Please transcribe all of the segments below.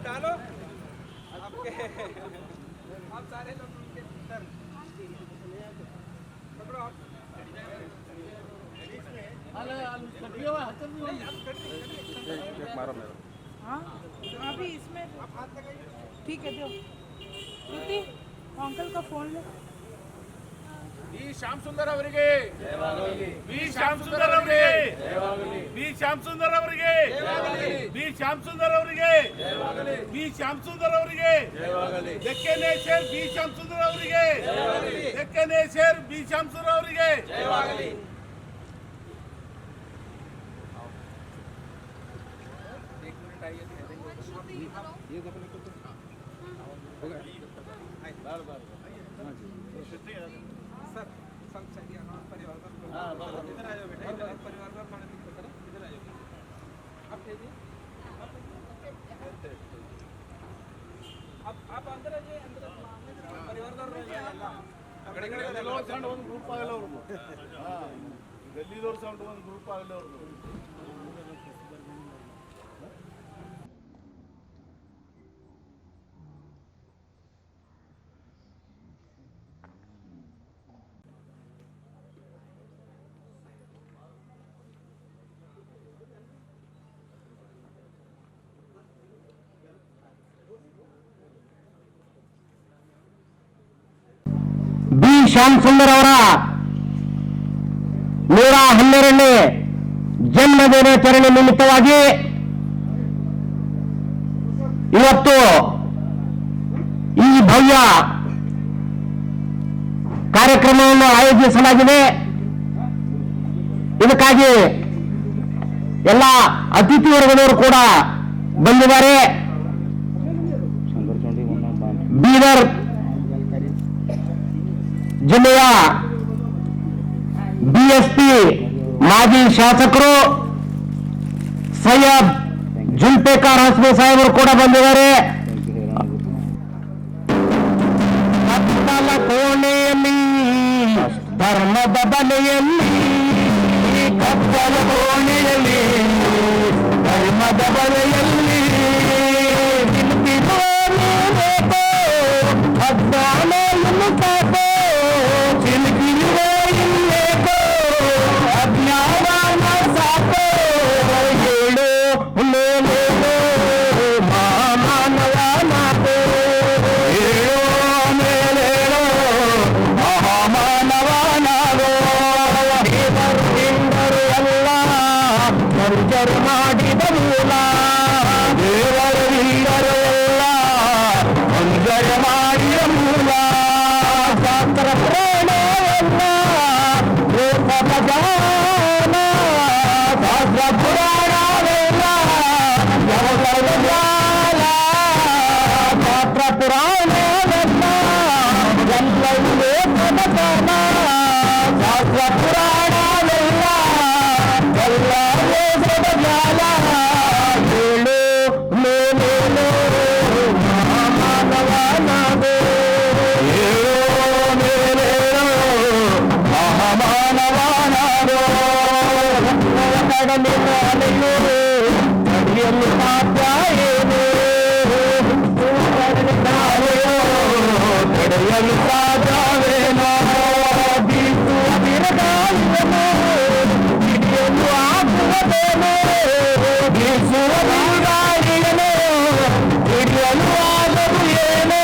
डालो आपके आप सारे लोग उनके सर पकड़ो आप मारो मेरा हाँ अभी इसमें आप हाथ लगाइए ठीक है दो श्रुति अंकल का फोन ले ಬಿ ಶ್ಯಾಮ್ ಸುಂದರ್ ಅವರಿಗೆ ಬಿ ಶ್ಯಾಮ್ ಸುಂದರ್ ಅವರಿಗೆ ಬಿ ಶ್ಯಾಮ್ ಸುಂದರ್ ಅವರಿಗೆ ಬಿ ಶ್ಯಾಮ್ ಸುಂದರ್ ಅವರಿಗೆ ಬಿ ಶ್ಯಾಮ್ ಸುಂದರ್ ಅವರಿಗೆ ಡೆಕ್ಕನೇಶ್ವರ್ ಬಿ ಶ್ಯಾಮ್ ಸುಂದರ್ ಅವರಿಗೆ ಡೆಕ್ಕನೇಶ್ವರ್ ಬಿ ಶ್ಯಾಮ್ ಸುಂದರ್ ಅವರಿಗೆ सर सब चाहिए हमारे परिवार का इधर आ जाओ बेटा इधर परिवार का मानव दिक्कत है इधर आ जाओ आप भेजिए आप अंदर आ जाइए अंदर परिवार का ಡೆಲ್ಲಿದವ್ರ ಸೌಂಡ್ ಒಂದು ಗ್ರೂಪ್ ಆಗಲ್ಲ ಅವ್ರದ್ದು ಡೆಲ್ಲಿದವ್ರ ಸೌಂಡ್ ಒಂದು ಗ್ರೂಪ್ ಆಗಲ್ಲ ಅವ್ರದ್ದು ಬಿ ಶ್ಯಾಮ್ ಸುಂದರ್ ಅವರ 112ನೇ ಜನ್ಮದಿನಾಚರಣೆ ನಿಮಿತ್ತವಾಗಿ ಇವತ್ತು ಈ ಭವ್ಯ ಕಾರ್ಯಕ್ರಮವನ್ನು ಆಯೋಜಿಸಲಾಗಿದೆ. ಇದಕ್ಕಾಗಿ ಎಲ್ಲ ಅತಿಥಿ ವರ್ಗದವರು ಕೂಡ ಬಂದಿದ್ದಾರೆ. ಬೀದರ್ ಜಿಲ್ಲೆಯ ಬಿಎಸ್ಪಿ ಮಾಜಿ ಶಾಸಕರು ಸೈಯದ್ ಜುಲ್ಫಿಕಾರ್ ಹಸ್ಮಿ ಸಾಹೇಬರು ಕೂಡ ಬಂದಿದ್ದಾರೆ. ಕತ್ತಲ ಕೋಣೆಯಲ್ಲಿ ಧರ್ಮದ ಬಲೆಯಲ್ಲಿ ಕತ್ತಲ ಕೋಣೆಯಲ್ಲಿ ಧರ್ಮದ ಬಲೆಯಲ್ಲಿ ಅಜ್ಞಾನವನ್ನು ಕಾಪೋ ಚಿಲ್ಕಿರುವೆಯಿಲ್ಲೇಕೋ ಅಜ್ಞಾನ ಸಾಕೋ ಹೇಳು ಮೇಲೇನೋ ಮಹಾಮಾನವನಾಗೋ ಹೇಳು ಮೇಲೇನೋ ಮಹಾಮಾನವನಾಗೋ ದೇವರು ಎಲ್ಲ ಸರ್ಜರು ಮಾಡಿದ ಮೂಲ ದೇವರು ಇಲ್ಲರು ಎಲ್ಲ ಮಂಜರು ಮಾಡಿದ ಮೂಲ ಶಾಸ್ತ್ರ ಪುರಾಣವಲ್ಲ ಲೋಕಪಜಾನ ಶಾಸ್ತ್ರ ಪುರಾಣವೆಲ್ಲ ಯಾವಲ ಶಾಸ್ತ್ರ ಪುರಾಣವೆಲ್ಲ ಎಲ್ಲವೂ ಲೋಕಪಜಾನ ಶಾಸ್ತ್ರ ಪುರಾಣವೆಲ್ಲ ಎಲ್ಲವೂ ಸದಜಾಲ ಹೇಳು ಮೇಲೇನೋ ಮಹಾಮಾನವನಾಗೋ ಹೇಳು ಮೇಲೇನೋ ಮಹಾಮಾನವನಾಗೋ ಕಡಲಿನ ಅಲೆಯೋ ನಡಿಯಲು ಸಾಧ್ಯ ಏನು ಕಡಲಿನ ಅಲೆಯೋ ನಡೆಯಲು ಸಾಧ್ಯವೇನೋ ಬೀಸುವ ಬಿರುಗಾಳಿಯನು ಹಿಡಿಯಲು ಆಗುವುದೇನೋ ಬೀಸುವ ಬಿರುಗಾಳಿಯನು ಹಿಡಿಯಲು ಆಗದು ಏನೋ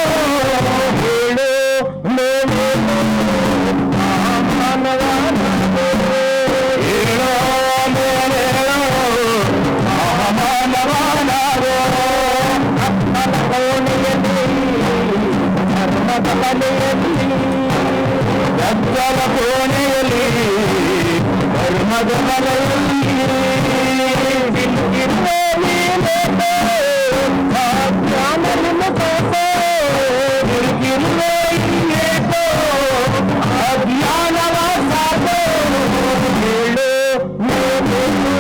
ಹೇಳು ಮೇಲೇನೋ ಮಹಾಮಾನವನಾಗೋ ಹೇಳೋ ಮೇಲೇನೋ ಮಹಾಮಾನವನಾಗೋ ಕತ್ತಲ ಕೋಣೆಯಲ್ಲಿ ಧರ್ಮದ ಬಲೆಯಲ್ಲಿ ಗದ್ದಲ ಕೋಣೆಯಲ್ಲಿ ಧರ್ಮದ ಬಲೆಯಲ್ಲಿ ಬಿರುಕಿರುವೆಯಿಲ್ಲೇಕೋ ಅಜ್ಞಾನವನ್ನು ಕಾಪೋ ಬಿರುಕಿರುವೆಯಿಲ್ಲೇಕೋ ಅಜ್ಞಾನವ ಸಾಕೋ ಹೇಳು ಮೇಲೇನೋ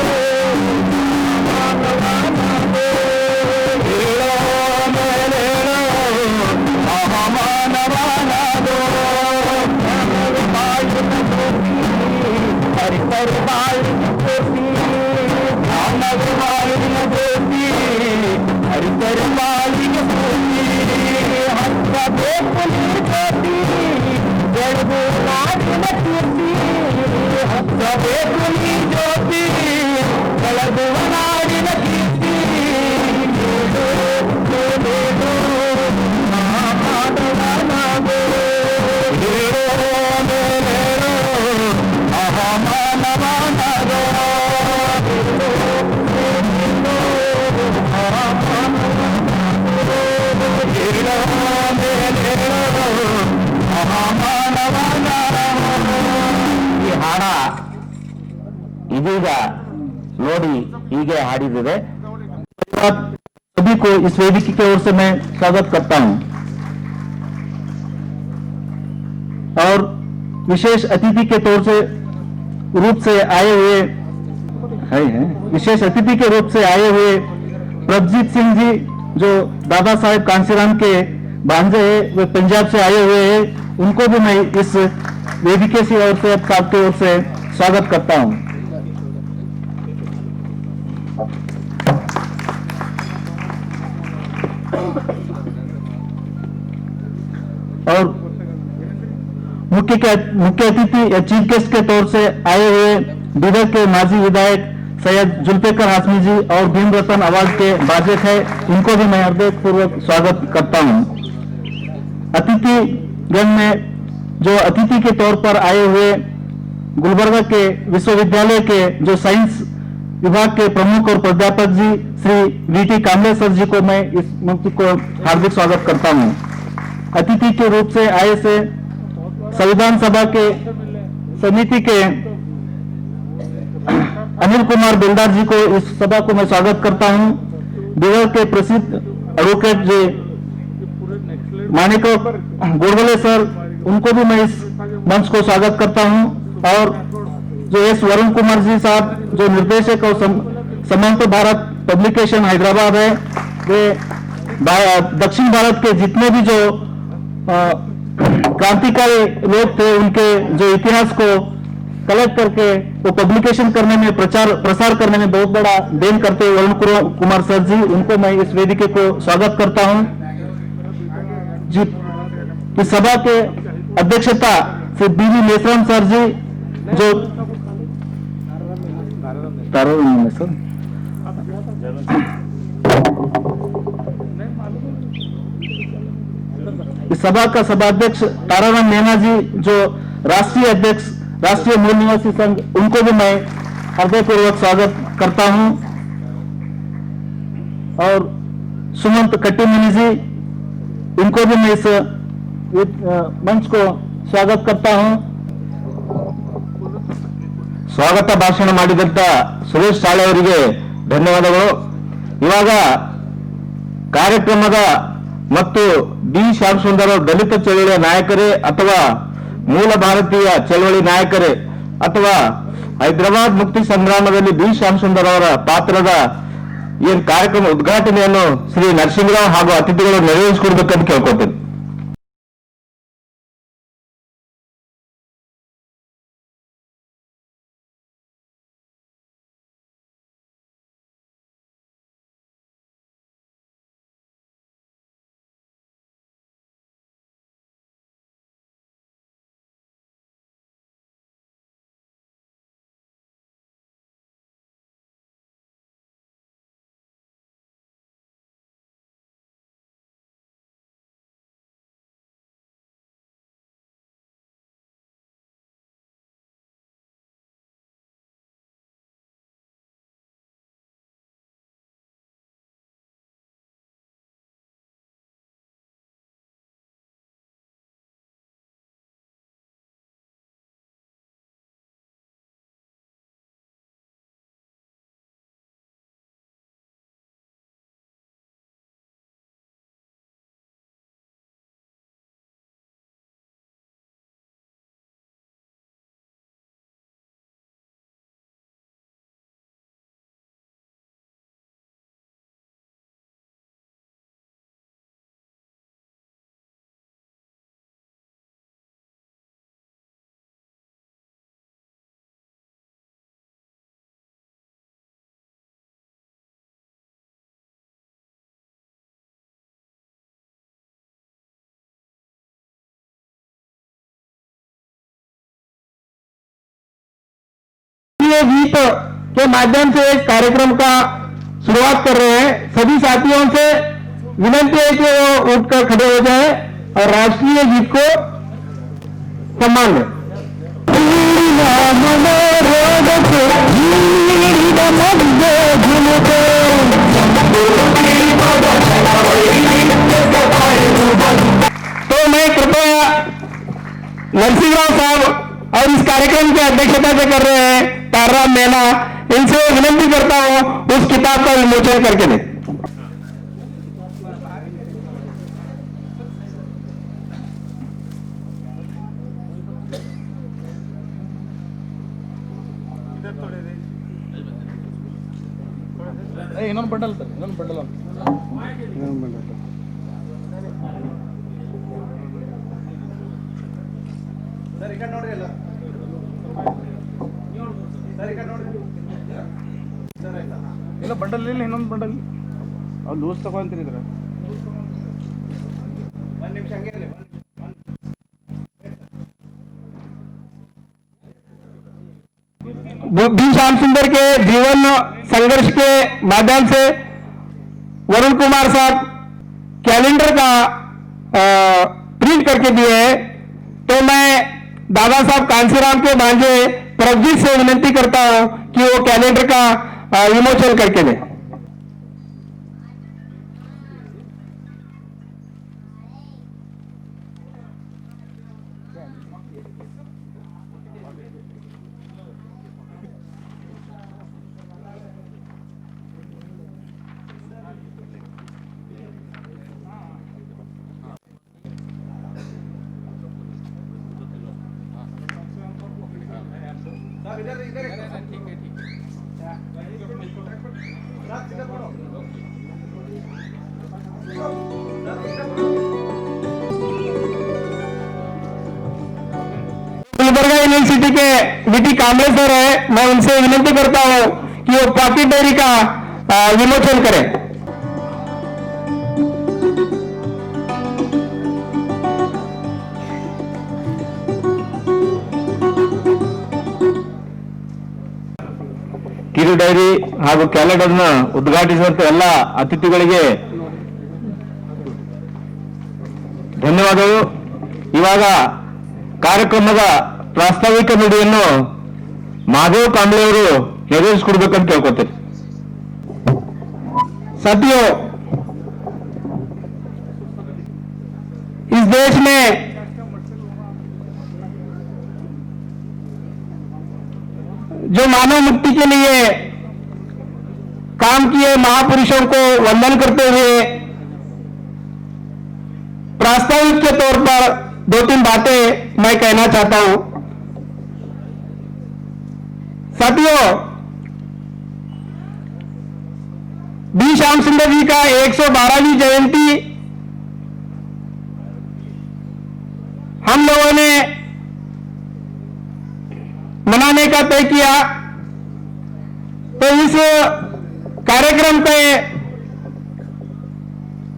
ಮಹಾಮಾನವನಾಗೋ ಹೇಳೋ ಮೇಲೇನೋ ಮಹಾಮಾನವನಾಗೋ ಬಾಳಿನ ಜ್ಯೋತಿ ಹರಿಹರ ಬಾಳಿನ ಜ್ಯೋತಿ ಜ್ಞಾನದ ಬಾಳಿನ ಜ್ಯೋತಿ ಹರಿಹರ ಬಾಳಿನ ಈ ಹಾಡ ಇದೀಗ ನೋಡಿ ಹೀಗೆ ಹಾಡಿದಿದೆ. सभी को इस वेदिका की ओर से मैं स्वागत करता हूं और विशेष अतिथि के तौर से रूप से आए हुए विशेष अतिथि के रूप से आए हुए प्रभजीत सिंह जी जो दादा साहेब कांसीराम के भांजे हैं, वे पंजाब से आए हुए हैं, उनको भी मैं इस वेदिका की ओर से आपकी ओर से स्वागत करता हूं। और मुख्य अतिथि या चीफ गेस्ट के तौर से आए हुए बीदर के माजी विधायक सैयद जुल्फिकार हाशमी जी और भीम रतन आवाज के बाजक है, इनको भी मैं हृदय पूर्वक स्वागत करता हूं। अतिथिगण में जो अतिथि के तौर पर आए हुए गुलबर्गा के विश्वविद्यालय के जो साइंस विभाग के प्रमुख और प्राध्यापक जी श्री वीटी कामले सर जी को मैं इस मंच को हार्दिक स्वागत करता हूं। अतिथि के रूप से आए से संविधान सभा के समिति के अनिल कुमार बिल्डर जी को इस सभा को मैं स्वागत करता हूं। बिहार के प्रसिद्ध एडवोकेट जी मानिक गोडबले सर, उनको भी मैं इस मंच को स्वागत करता हूं। और जो एस वरुण कुमार जी साहब जो निर्देशक और समांत भारत पब्लिकेशन हैदराबाद है, वे दक्षिण भारत के जितने भी जो क्रांतिकारी लोग थे उनके जो इतिहास को कलेक्ट करके वो पब्लिकेशन करने में प्रसार करने में बहुत बड़ा देन करते हुए वरुण कुमार सर जी, उनको मैं इस वेदिका को स्वागत करता हूं। जी इस सभा के अध्यक्षता श्री बीवी मेसराम सर जी जो सर इस सभा का सभाध्यक्ष ताराराम मीना जी जो राष्ट्रीय अध्यक्ष राष्ट्रीय मूल निवासी संघ, उनको भी मैं हृदयपूर्वक स्वागत करता हूं। और सुमंत कट्टीमुनि जी, इनको भी मैं इस मंच को स्वागत करता हूं। ಸ್ವಾಗತ ಭಾಷಣ ಮಾಡಿದಂತ ಸುರೇಶ್ ಶಾಲೆ ಅವರಿಗೆ ಧನ್ಯವಾದಗಳು. ಇವಾಗ ಕಾರ್ಯಕ್ರಮದ ಮತ್ತು ಡಿ ಶ್ಯಾಮ್ ಸುಂದರ್ ದಲಿತ ಚಳವಳಿಯ ನಾಯಕರೇ ಅಥವಾ ಮೂಲ ಭಾರತೀಯ ಚಳವಳಿ ನಾಯಕರೇ ಅಥವಾ ಹೈದರಾಬಾದ್ ಮುಕ್ತಿ ಸಂಗ್ರಾಮದಲ್ಲಿ ಬಿ ಶ್ಯಾಮ್ ಸುಂದರ್ ಅವರ ಪಾತ್ರದ ಏನ್ ಕಾರ್ಯಕ್ರಮ ಉದ್ಘಾಟನೆಯನ್ನು ಶ್ರೀ ನರಸಿಂಹರಾವ್ ಹಾಗೂ ಅತಿಥಿಗಳು ನೆರವೇರಿಸಿಕೊಡ್ಬೇಕಂತ ಕೇಳ್ಕೊತೀನಿ. गीत के माध्यम से इस कार्यक्रम का शुरुआत कर रहे हैं। सभी साथियों से विनंती है कि वो उठकर खड़े हो जाएं और राष्ट्रीय गीत को सम्मान दें। तो मैं कृपया नरसिंहराव साहब और इस कार्यक्रम की अध्यक्षता से कर रहे हैं ताराराम मीणा, इनसे विनती करता हूं उस किताब का विमोचन करके दें। ಇನ್ನೊಂದು ಬಂಡಲ್ ಸರ್ ಈಗ ನೋಡ್ರಿ ಎಲ್ಲ ಸರ್ ಈಗ ನೋಡ್ರಿ ಸರ್ ಆಯ್ತಾ ಇಲ್ಲ ಬಂಡಲ್ ಇಲ್ಲ ಇನ್ನೊಂದು ಬಂಡಲ್ ಅವ್ರು ಲೂಸ್ ತಗೊಂತೀರಿ ಇದ್ರ ಒಂದು ನಿಮಿಷ ಹಂಗೆ ಇರಲಿ बी श्याम सुंदर के जीवन संघर्ष के माध्यम से वरुण कुमार साहब कैलेंडर का प्रिंट करके दिए हैं, तो मैं दादा साहब कांसीराम के भांजे प्रभजीत से विनती करता हूं कि वो कैलेंडर का विमोचन करके दें। इधर इधर ठीक है गुलबर्गा यूनिवर्सिटी के वीटी कामले सर है, मैं उनसे विनती करता हूं कि वो पॉकेट डायरी का विमोचन करें। ಕಿರು ಡೈರಿ ಹಾಗೂ ಕ್ಯಾಲೆಂಡರ್ನ ಉದ್ಘಾಟಿಸಿದಂತ ಎಲ್ಲ ಅತಿಥಿಗಳಿಗೆ ಧನ್ಯವಾದಗಳು। ಇವಾಗ ಕಾರ್ಯಕ್ರಮದ ಪ್ರಾಸ್ತಾವಿಕ ನುಡಿಯನ್ನು ಮಾಧವ್ ಕಾಂಬ್ಳೆ ಅವರು ನೆರವೇರಿಸಿಕೊಡ್ಬೇಕಂತ ಕೇಳ್ಕೊತೇನೆ। साथियों, इस देश में जो मानव मुक्ति के लिए काम किए महापुरुषों को वंदन करते हुए प्रास्ताविक के तौर पर दो तीन बातें मैं कहना चाहता हूं। साथियों, बी श्याम सुंदर जी का 112वीं जयंती हम लोगों ने मनाने का तय किया, तो इस कार्यक्रम के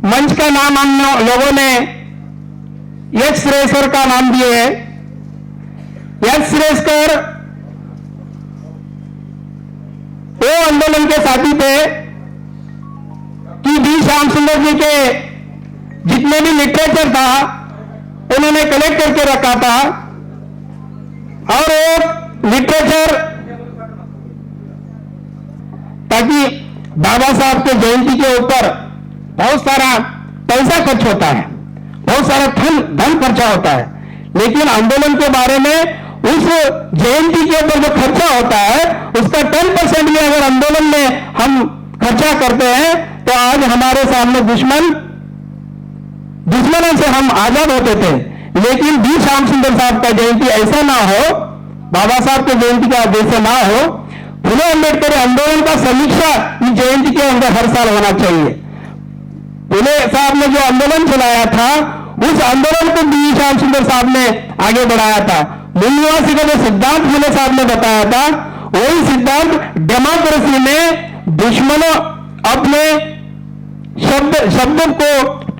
मंच का नाम हम लोगों ने यश श्रेयसर का नाम दिए है। यश श्रेयसर वो आंदोलन के साथी थे कि बी श्याम सुंदर जी के जितने भी लिटरेचर था उन्होंने कलेक्ट करके रखा था, और वो लिटरेचर ताकि बाबा साहब के जयंती के ऊपर बहुत सारा पैसा खर्च होता है, बहुत सारा धन खर्चा होता है, लेकिन आंदोलन के बारे में उस जयंती के ऊपर जो खर्चा होता है उसका 10% भी अगर आंदोलन में हम खर्चा करते हैं तो आज हमारे सामने दुश्मनों से हम आजाद होते थे। लेकिन बी श्याम सुंदर साहब का जयंती ऐसा ना हो, बाबा साहब के जयंती का जैसे ना हो, फुले अम्बेडकर आंदोलन का समीक्षा इस जयंती के अंदर हर साल होना चाहिए। फुले साहब ने जो आंदोलन चलाया था उस आंदोलन को बी श्याम सुंदर साहब ने आगे बढ़ाया था। मूल निवासी का जो सिद्धांत फुले साहब ने बताया था वही सिद्धांत डेमोक्रेसी में दुश्मनों अपने शब्द को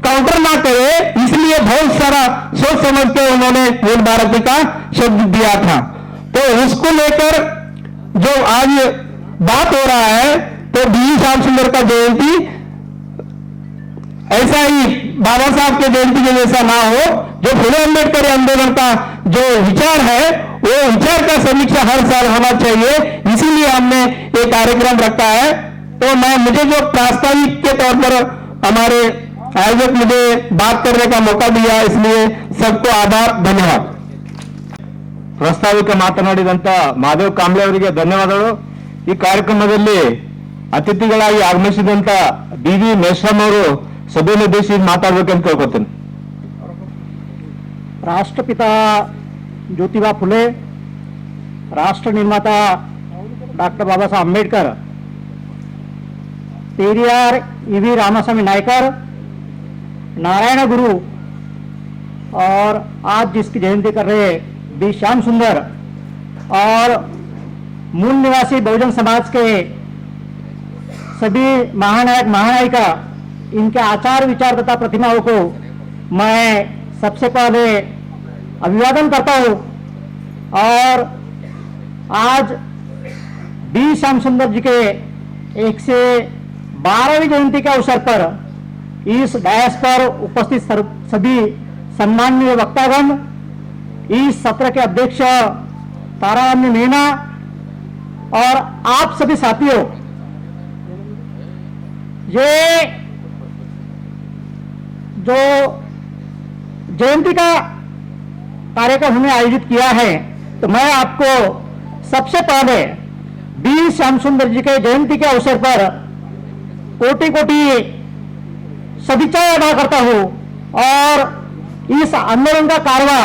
काउंटर ना करे, इसलिए बहुत सारा सोच समझ के उन्होंने मूल भारती का शब्द दिया था। तो उसको लेकर जो आज बात हो रहा है, तो बी श्याम सुंदर का जयंती ऐसा ही बाबा साहब के जयंती के जैसा ना हो। जो फुले अम्बेडकर आंदोलन का जो विचार है वो विचार का समीक्षा हर साल होना चाहिए, इसीलिए हमने ये कार्यक्रम रखा है। तो मुझे जो प्रास्ताविक के तौर पर हमारे आयोजक मुझे बात करने का मौका दिया, इसलिए सबको आभार, धन्यवाद। ಪ್ರಾಸ್ತಾವಿಕ ಮಾತನಾಡಿದಂತ ಮಾದೇವ್ ಕಾಂಬ್ಳೆ ಅವರಿಗೆ ಧನ್ಯವಾದಗಳು. ಈ ಕಾರ್ಯಕ್ರಮದಲ್ಲಿ ಅತಿಥಿಗಳಾಗಿ ಆಗಮಿಸಿದಂತ ಬಿ.ವಿ. ಮೇಶ್ರಾಮ್ ಅವರು ಸಭೆಯನ್ನು ಉದ್ದೇಶಿಸಿ ಮಾತಾಡಬೇಕಂತ ಕೇಳ್ಕೊತೇನೆ. राष्ट्रपिता ज्योतिबा फुले, राष्ट्र निर्माता डॉक्टर बाबासाहेब आंबेडकर, पेरियार ईवी रामास्वामी नायकर, नारायण गुरु और आज जिसकी जयंती कर रहे बी श्याम सुंदर और मूल निवासी बहुजन समाज के सभी महानायक महानायिका, इनके आचार विचार तथा प्रतिमाओं को मैं सबसे पहले अभिवादन करता हूं और आज बी श्याम सुंदर जी के 112वीं जयंती के अवसर पर इस डायस पर उपस्थित सभी सम्माननीय वक्तागण, इस सत्र के अध्यक्ष तारारानी मीना और आप सभी साथियों, ये जो जयंती का कार्यक्रम हमने आयोजित किया है, तो मैं आपको सबसे पहले बी श्याम सुंदर जी के जयंती के अवसर पर कोटि कोटि सदिच्छा अदा करता हूं और इस आंदोलन का कारवां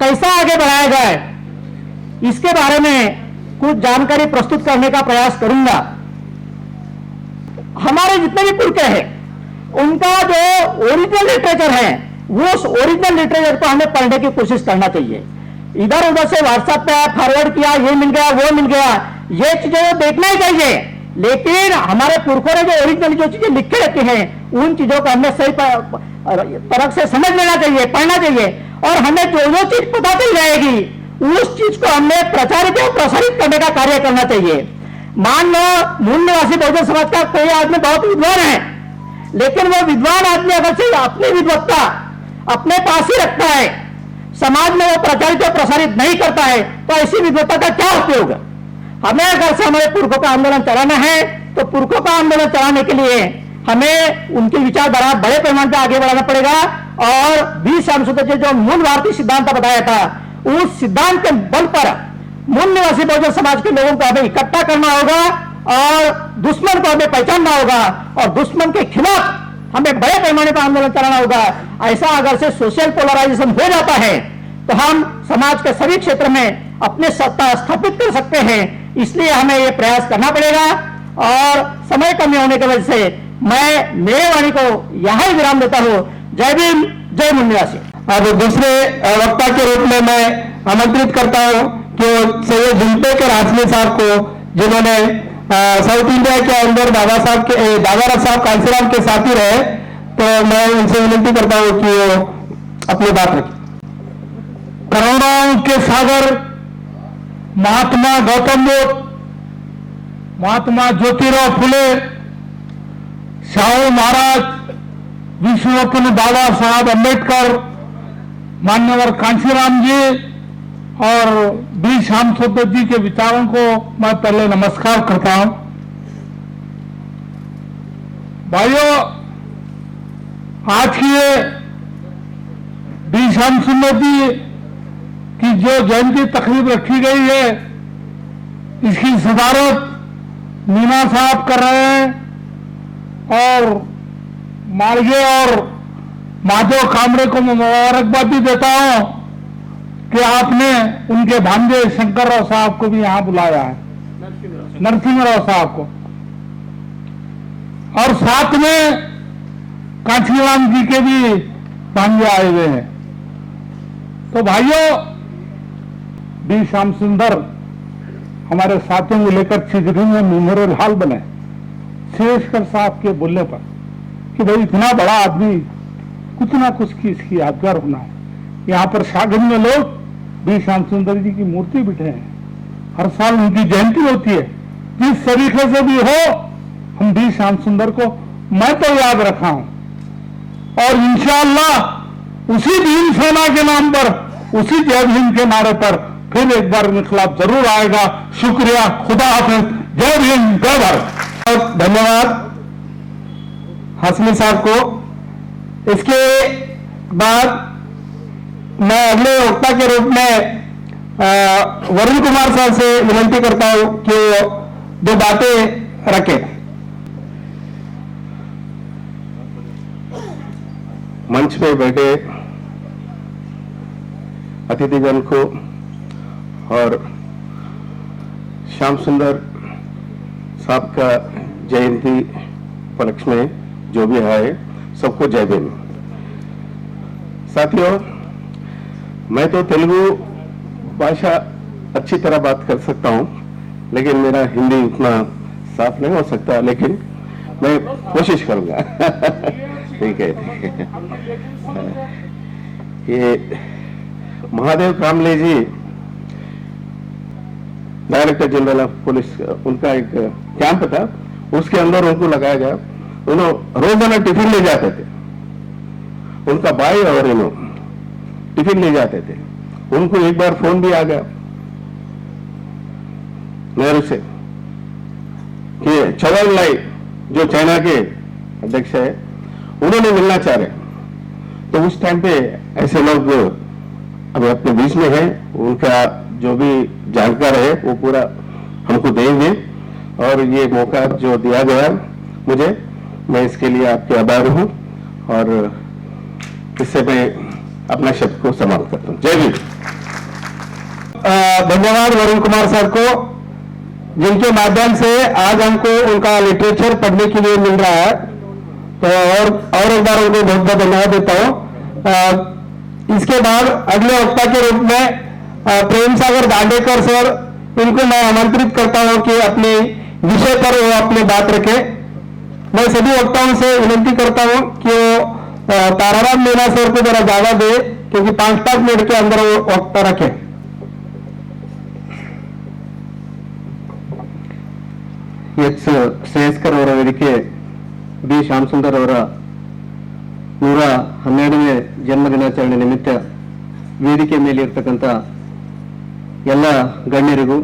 कैसा आगे बढ़ाया जाए इसके बारे में कुछ जानकारी प्रस्तुत करने का प्रयास करूंगा। हमारे जितने भी पुरखे हैं उनका जो ओरिजिनल लिटरेचर है वो उस ओरिजिनल लिटरेचर को हमें पढ़ने की कोशिश करना चाहिए। इधर उधर से व्हाट्सएप पे फॉरवर्ड किया, ये मिल गया वो मिल गया, ये चीजें देखना ही चाहिए, लेकिन हमारे पुरखों ने जो ओरिजिनल जो चीजें लिखे रहती हैं उन चीजों को हमें सही तरह से समझ लेना चाहिए, पढ़ना चाहिए और हमें जो जो चीज पता चल जाएगी उस चीज को हमें प्रचारित और प्रसारित करने का कार्य करना चाहिए। मान लो मूल निवासी बहुजन समाज का कोई आदमी बहुत विद्वान है, लेकिन वो विद्वान आदमी अगर से अपनी विद्वत्ता अपने पास ही रखता है, समाज में वो प्रचारित और प्रसारित नहीं करता है, तो ऐसी विद्वत्ता का क्या उपयोग? हमें अगर से हमारे पुरखों का आंदोलन चलाना है तो पुरखों का आंदोलन चलाने के लिए हमें उनकी विचारधारा बड़े पैमाने पर आगे बढ़ाना पड़ेगा और बी श्याम सुंदर जी जो मूल भारतीय सिद्धांत बताया था उस सिद्धांत के बल पर मूल निवासी बहुजन समाज के लोगों को हमें इकट्ठा करना होगा और दुश्मन को हमें पहचानना होगा और दुश्मन के खिलाफ हमें बड़े पैमाने पर आंदोलन चलाना होगा। ऐसा अगर से सोशल पोलराइजेशन हो जाता है तो हम समाज के सभी क्षेत्र में अपने सत्ता स्थापित कर सकते हैं। इसलिए हमें ये प्रयास करना पड़ेगा और समय कमी होने की वजह से मैं मेरे वाणी को यहां ही विराम देता हूं। जय भीम, जय मूल निवासी। अब दूसरे वक्ता के रूप में मैं आमंत्रित करता हूं कि सैयद जुल्फिकार हाशमी साहब को, जिन्होंने साउथ इंडिया के अंदर दादा साहब कांसीराम के साथी रहे, तो मैं उनसे विनती करता हूं कि वो अपनी बात रखें। करुणाओं के सागर महात्मा गौतम बुद्ध, महात्मा ज्योतिराव फुले, शाहू महाराज, विश्वरत्न बाबा साहब अम्बेडकर, मान्यवर कांशीराम जी और बी श्याम सुंदर जी के विचारों को मैं पहले नमस्कार करता हूं। भाइयों, आज की ये बी श्याम सुंदर जी की जो जयंती तकरीब रखी गई है, इसकी सदारत मीना साहब कर रहे हैं और मालगे और माधव कामरे को मैं मुबारकबादी देता हूं कि आपने उनके भांजे शंकर राव साहब को भी यहां बुलाया है, नरसिंह राव साहब को, और साथ में कांशीराम जी के भी भांजे आए हुए हैं। तो भाइयों, बी श्याम सुंदर हमारे साथियों को लेकर छिजरी में मेमोरियल हॉल बने शेषकर साहब के बोलने पर कि भाई इतना बड़ा आदमी, कुछ ना कुछ की इसकी यादगार होना है। यहाँ पर शागन में लोग बी श्याम सुंदर जी की मूर्ति बिठे हैं, हर साल उनकी जयंती होती है। जिस तरीके से भी हो, हम बी श्याम सुंदर को मैं तो याद रखा हूं और इंशाअल्लाह उसी भीम सेना के नाम पर, उसी जय भीम के नारे पर फिर एक बार इनकलाब जरूर आएगा। शुक्रिया, खुदा हाफिज, जय भीम, जय भारत। धन्यवाद हाशमी साहब को। इसके बाद मैं अगले वक्ता के रूप में वरुण कुमार सर से विनंती करता हूं कि वो 2 बातें रखें। मंच पे बैठे अतिथिगण को और श्याम सुंदर साहब का जयंती उपलक्ष्य में जो भी आए सबको जय भीम। साथियों, मैं तो तेलुगु भाषा अच्छी तरह बात कर सकता हूं, लेकिन मेरा हिंदी उतना साफ नहीं हो सकता, लेकिन मैं कोशिश करूंगा। ठीक है। ये महादेव कामले जी डायरेक्टर जनरल ऑफ पुलिस, उनका एक कैंप था, उसके अंदर उनको लगाया गया। उन्होंने रोजाना टिफिन ले जाते थे, उनका भाई और इन्हों टिफिन ले जाते थे। उनको एक बार फोन भी आ गया नेहरू से कि चौहान लाई जो चाइना के अध्यक्ष है उन्होंने मिलना चाह रहे। तो उस टाइम पे ऐसे लोग अभी अपने बीच में हैं, उनका जो भी जानकार है वो पूरा हमको देंगे। और ये मौका जो दिया गया मुझे, मैं इसके लिए आपके आभारी हूं और इससे मैं अपना शब्द को समाप्त करता हूं। जय भीम। धन्यवाद वरुण कुमार सर को, जिनके माध्यम से आज हमको उनका लिटरेचर पढ़ने के लिए मिल रहा है। तो और एक बार उनको बहुत बहुत धन्यवाद देता हूं। इसके बाद अगले वक्ता के रूप में प्रेम सागर दांडेकर सर, इनको मैं आमंत्रित करता हूं कि अपने विषय पर वो अपनी बात रखें। मैं सभी वक्ताओं से विनंती करता हूं कि वो ताराराम मीणा सर को जरा ज्यादा दे, क्योंकि 5-5 मिनट के अंदर वो वक्ता रखें। ಶ್ರೇಯಸ್ಕರ್ ಅವರ ವೇದಿಕೆ ಬಿ ಶ್ಯಾಮಸುಂದರ್ ಅವರ 112ನೇ ಜನ್ಮ ದಿನಾಚರಣೆ ನಿಮಿತ್ತ ವೇದಿಕೆ ಮೇಲೆ ಇರ್ತಕ್ಕಂಥ ಎಲ್ಲ ಗಣ್ಯರಿಗೂ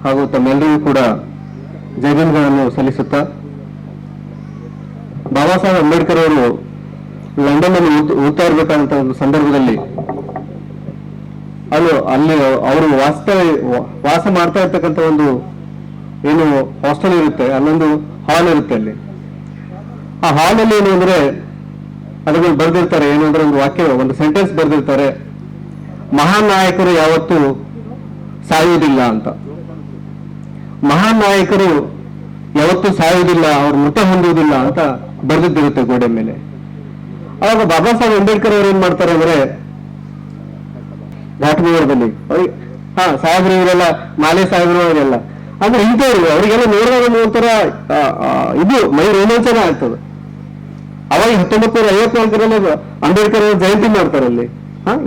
ಹಾಗೂ ತಮ್ಮೆಲ್ಲರಿಗೂ ಕೂಡ ಜಯಭೀಮ್ಗಳನ್ನು ಸಲ್ಲಿಸುತ್ತಾ, ಬಾಬಾ ಸಾಹೇಬ್ ಅಂಬೇಡ್ಕರ್ ಅವರು ಲಂಡನ್ ಅಲ್ಲಿ ಓದ್ತಾ ಇರಬೇಕಾದಂತ ಒಂದು ಸಂದರ್ಭದಲ್ಲಿ ಅಲ್ಲಿ ಅವರು ವಾಸ ಮಾಡ್ತಾ ಇರ್ತಕ್ಕಂಥ ಒಂದು ಏನು ಹಾಸ್ಟೆಲ್ ಇರುತ್ತೆ, ಅಲ್ಲೊಂದು ಹಾಲ್ ಇರುತ್ತೆ. ಅಲ್ಲಿ ಆ ಹಾಲ್ ಅಲ್ಲಿ ಏನು ಅಂದ್ರೆ ಅದನ್ನು ಬರೆದಿರ್ತಾರೆ, ಏನು ಅಂದ್ರೆ ಒಂದು ವಾಕ್ಯ, ಒಂದು ಸೆಂಟೆನ್ಸ್ ಬರೆದಿರ್ತಾರೆ, ಮಹಾನ್ ನಾಯಕರು ಯಾವತ್ತೂ ಸಾಯುವುದಿಲ್ಲ ಅಂತ. ಮಹಾನ್ ನಾಯಕರು ಯಾವತ್ತೂ ಸಾಯುವುದಿಲ್ಲ, ಅವ್ರು ಮೃತ ಹೊಂದುವುದಿಲ್ಲ ಅಂತ ಬರೆದಿದ್ದಿರುತ್ತೆ ಗೋಡೆ ಮೇಲೆ. ಅವಾಗ ಬಾಬಾ ಸಾಹೇಬ್ ಅಂಬೇಡ್ಕರ್ ಅವ್ರು ಏನ್ ಮಾಡ್ತಾರೆ ಅಂದ್ರೆ ಘಾಟಮೂರದಲ್ಲಿ ಅವ್ರಿಗೆ ಸಾಹೇಬ್ರು ಇವರೆಲ್ಲ ಮಾಲೆ ಸಾಹೇಬ್ರು ಅವರೆಲ್ಲ ಅಂದ್ರೆ ಇಂಥವ್ರು ಅವರಿಗೆಲ್ಲ ನೋಡಿದಾಗ ಒಂಥರ ಇದು ಮೈ ರೋಮಾಂಚನ ಆಗ್ತದೆ. ಅವಾಗ 1954ರಲ್ಲಿ ಅಂಬೇಡ್ಕರ್ ಅವರು ಜಯಂತಿ ಮಾಡ್ತಾರೆ ಅಲ್ಲಿ.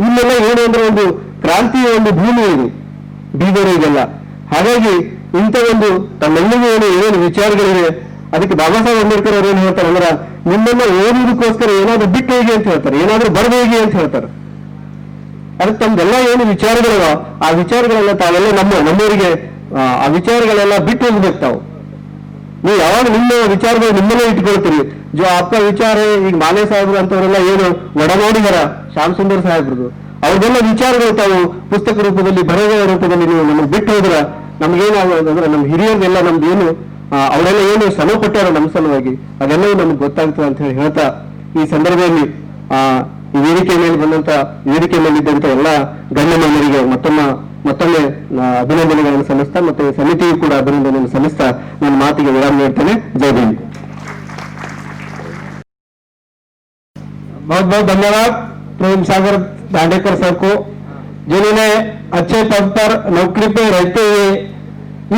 ಇಲ್ಲೆಲ್ಲ ಏನು ಅಂದ್ರೆ ಒಂದು ಕ್ರಾಂತಿಯ ಒಂದು ಭೂಮಿ ಇದು ಬೀದರಿಗೆಲ್ಲ. ಹಾಗಾಗಿ ಇಂಥ ಒಂದು ತಮ್ಮೆಲ್ಲರಿಗೂ ಏನು ವಿಚಾರಗಳಿವೆ, ಅದಕ್ಕೆ ಬಾಬಾ ಸಾಹೇಬ್ ಅಂಬೇಡ್ಕರ್ ಅವ್ರು ಏನ್ ಹೇಳ್ತಾರೆ ಅಂದ್ರೆ, ನಿಮ್ಮನ್ನ ಓದುವುದಕ್ಕೋಸ್ಕರ ಏನಾದ್ರು ಬಿಟ್ಟು ಹೋಗಿ ಅಂತ ಹೇಳ್ತಾರೆ, ಏನಾದ್ರೂ ಬರೆದು ಹೋಗಿ ಅಂತ ಹೇಳ್ತಾರೆ. ಅದಕ್ಕೆ ತಮ್ದೆಲ್ಲ ಏನು ವಿಚಾರಗಳಿವ ಆ ವಿಚಾರಗಳೆಲ್ಲ ತಾವೆಲ್ಲ ನಮ್ಮವರಿಗೆ ಆ ವಿಚಾರಗಳೆಲ್ಲ ಬಿಟ್ಟು ಹೋಗ್ಬೇಕು. ತಾವು ನೀವು ಯಾವಾಗ ನಿಮ್ಮ ವಿಚಾರಗಳು ನಿಮ್ಮಲ್ಲೇ ಇಟ್ಕೊಳ್ತೀರಿ. ಜೋ ಅಪ್ಪ ವಿಚಾರ, ಈಗ ಮಾಲೆ ಸಾಹೇಬ್ರು ಅಂತವರೆಲ್ಲ ಏನು ಒಡನಾಡಿಗರ ಶ್ಯಾಮ್ ಸುಂದರ್ ಸಾಹೇಬ್ರದು, ಅವ್ರದೆಲ್ಲ ವಿಚಾರಗಳು ತಾವು ಪುಸ್ತಕ ರೂಪದಲ್ಲಿ, ಬರೆದ ರೂಪದಲ್ಲಿ ನೀವು ನಮಗೆ ಬಿಟ್ಟು ಹೋದ್ರ ನಮ್ಗೇನಾಗೋದು ಅಂದ್ರೆ, ನಮ್ಮ ಹಿರಿಯರಿಗೆಲ್ಲ ನಮ್ದು ಏನು ಅವರೆಲ್ಲ ಏನು ಶ್ರಮ ಪಟ್ಟಾರ ನಮ್ಮ ಸಲುವಾಗಿ, ಅದೆಲ್ಲವೂ ನಮ್ಗೆ ಗೊತ್ತಾಗ್ತದೆ ಅಂತ ಹೇಳಿ ಹೇಳ್ತಾ, ಈ ಸಂದರ್ಭದಲ್ಲಿ ಈ ವೇದಿಕೆ ಮೇಲೆ ವೇದಿಕೆ ಮೇಲಿದ್ದಂತ ಎಲ್ಲ ಗಣ್ಯಮಾನ್ಯರಿಗೆ ಮತ್ತೊಮ್ಮೆ ಅಭಿನಂದನೆಗಳನ್ನು ಸಲ್ಲಿಸ್ತಾ, ಮತ್ತೆ ಸಮಿತಿಯು ಕೂಡ ಅಭಿನಂದನೆಯನ್ನು ಸಲ್ಲಿಸ್ತಾ ನನ್ನ ಮಾತಿಗೆ ವಿರಾಮ ನೀಡ್ತೇನೆ. ಜೈ ಭೀಮ್. बहुत बहुत धन्यवाद प्रेम सागर दांडेकर सर को, जिन्होंने अच्छे पद पर नौकरी पे रहते हुए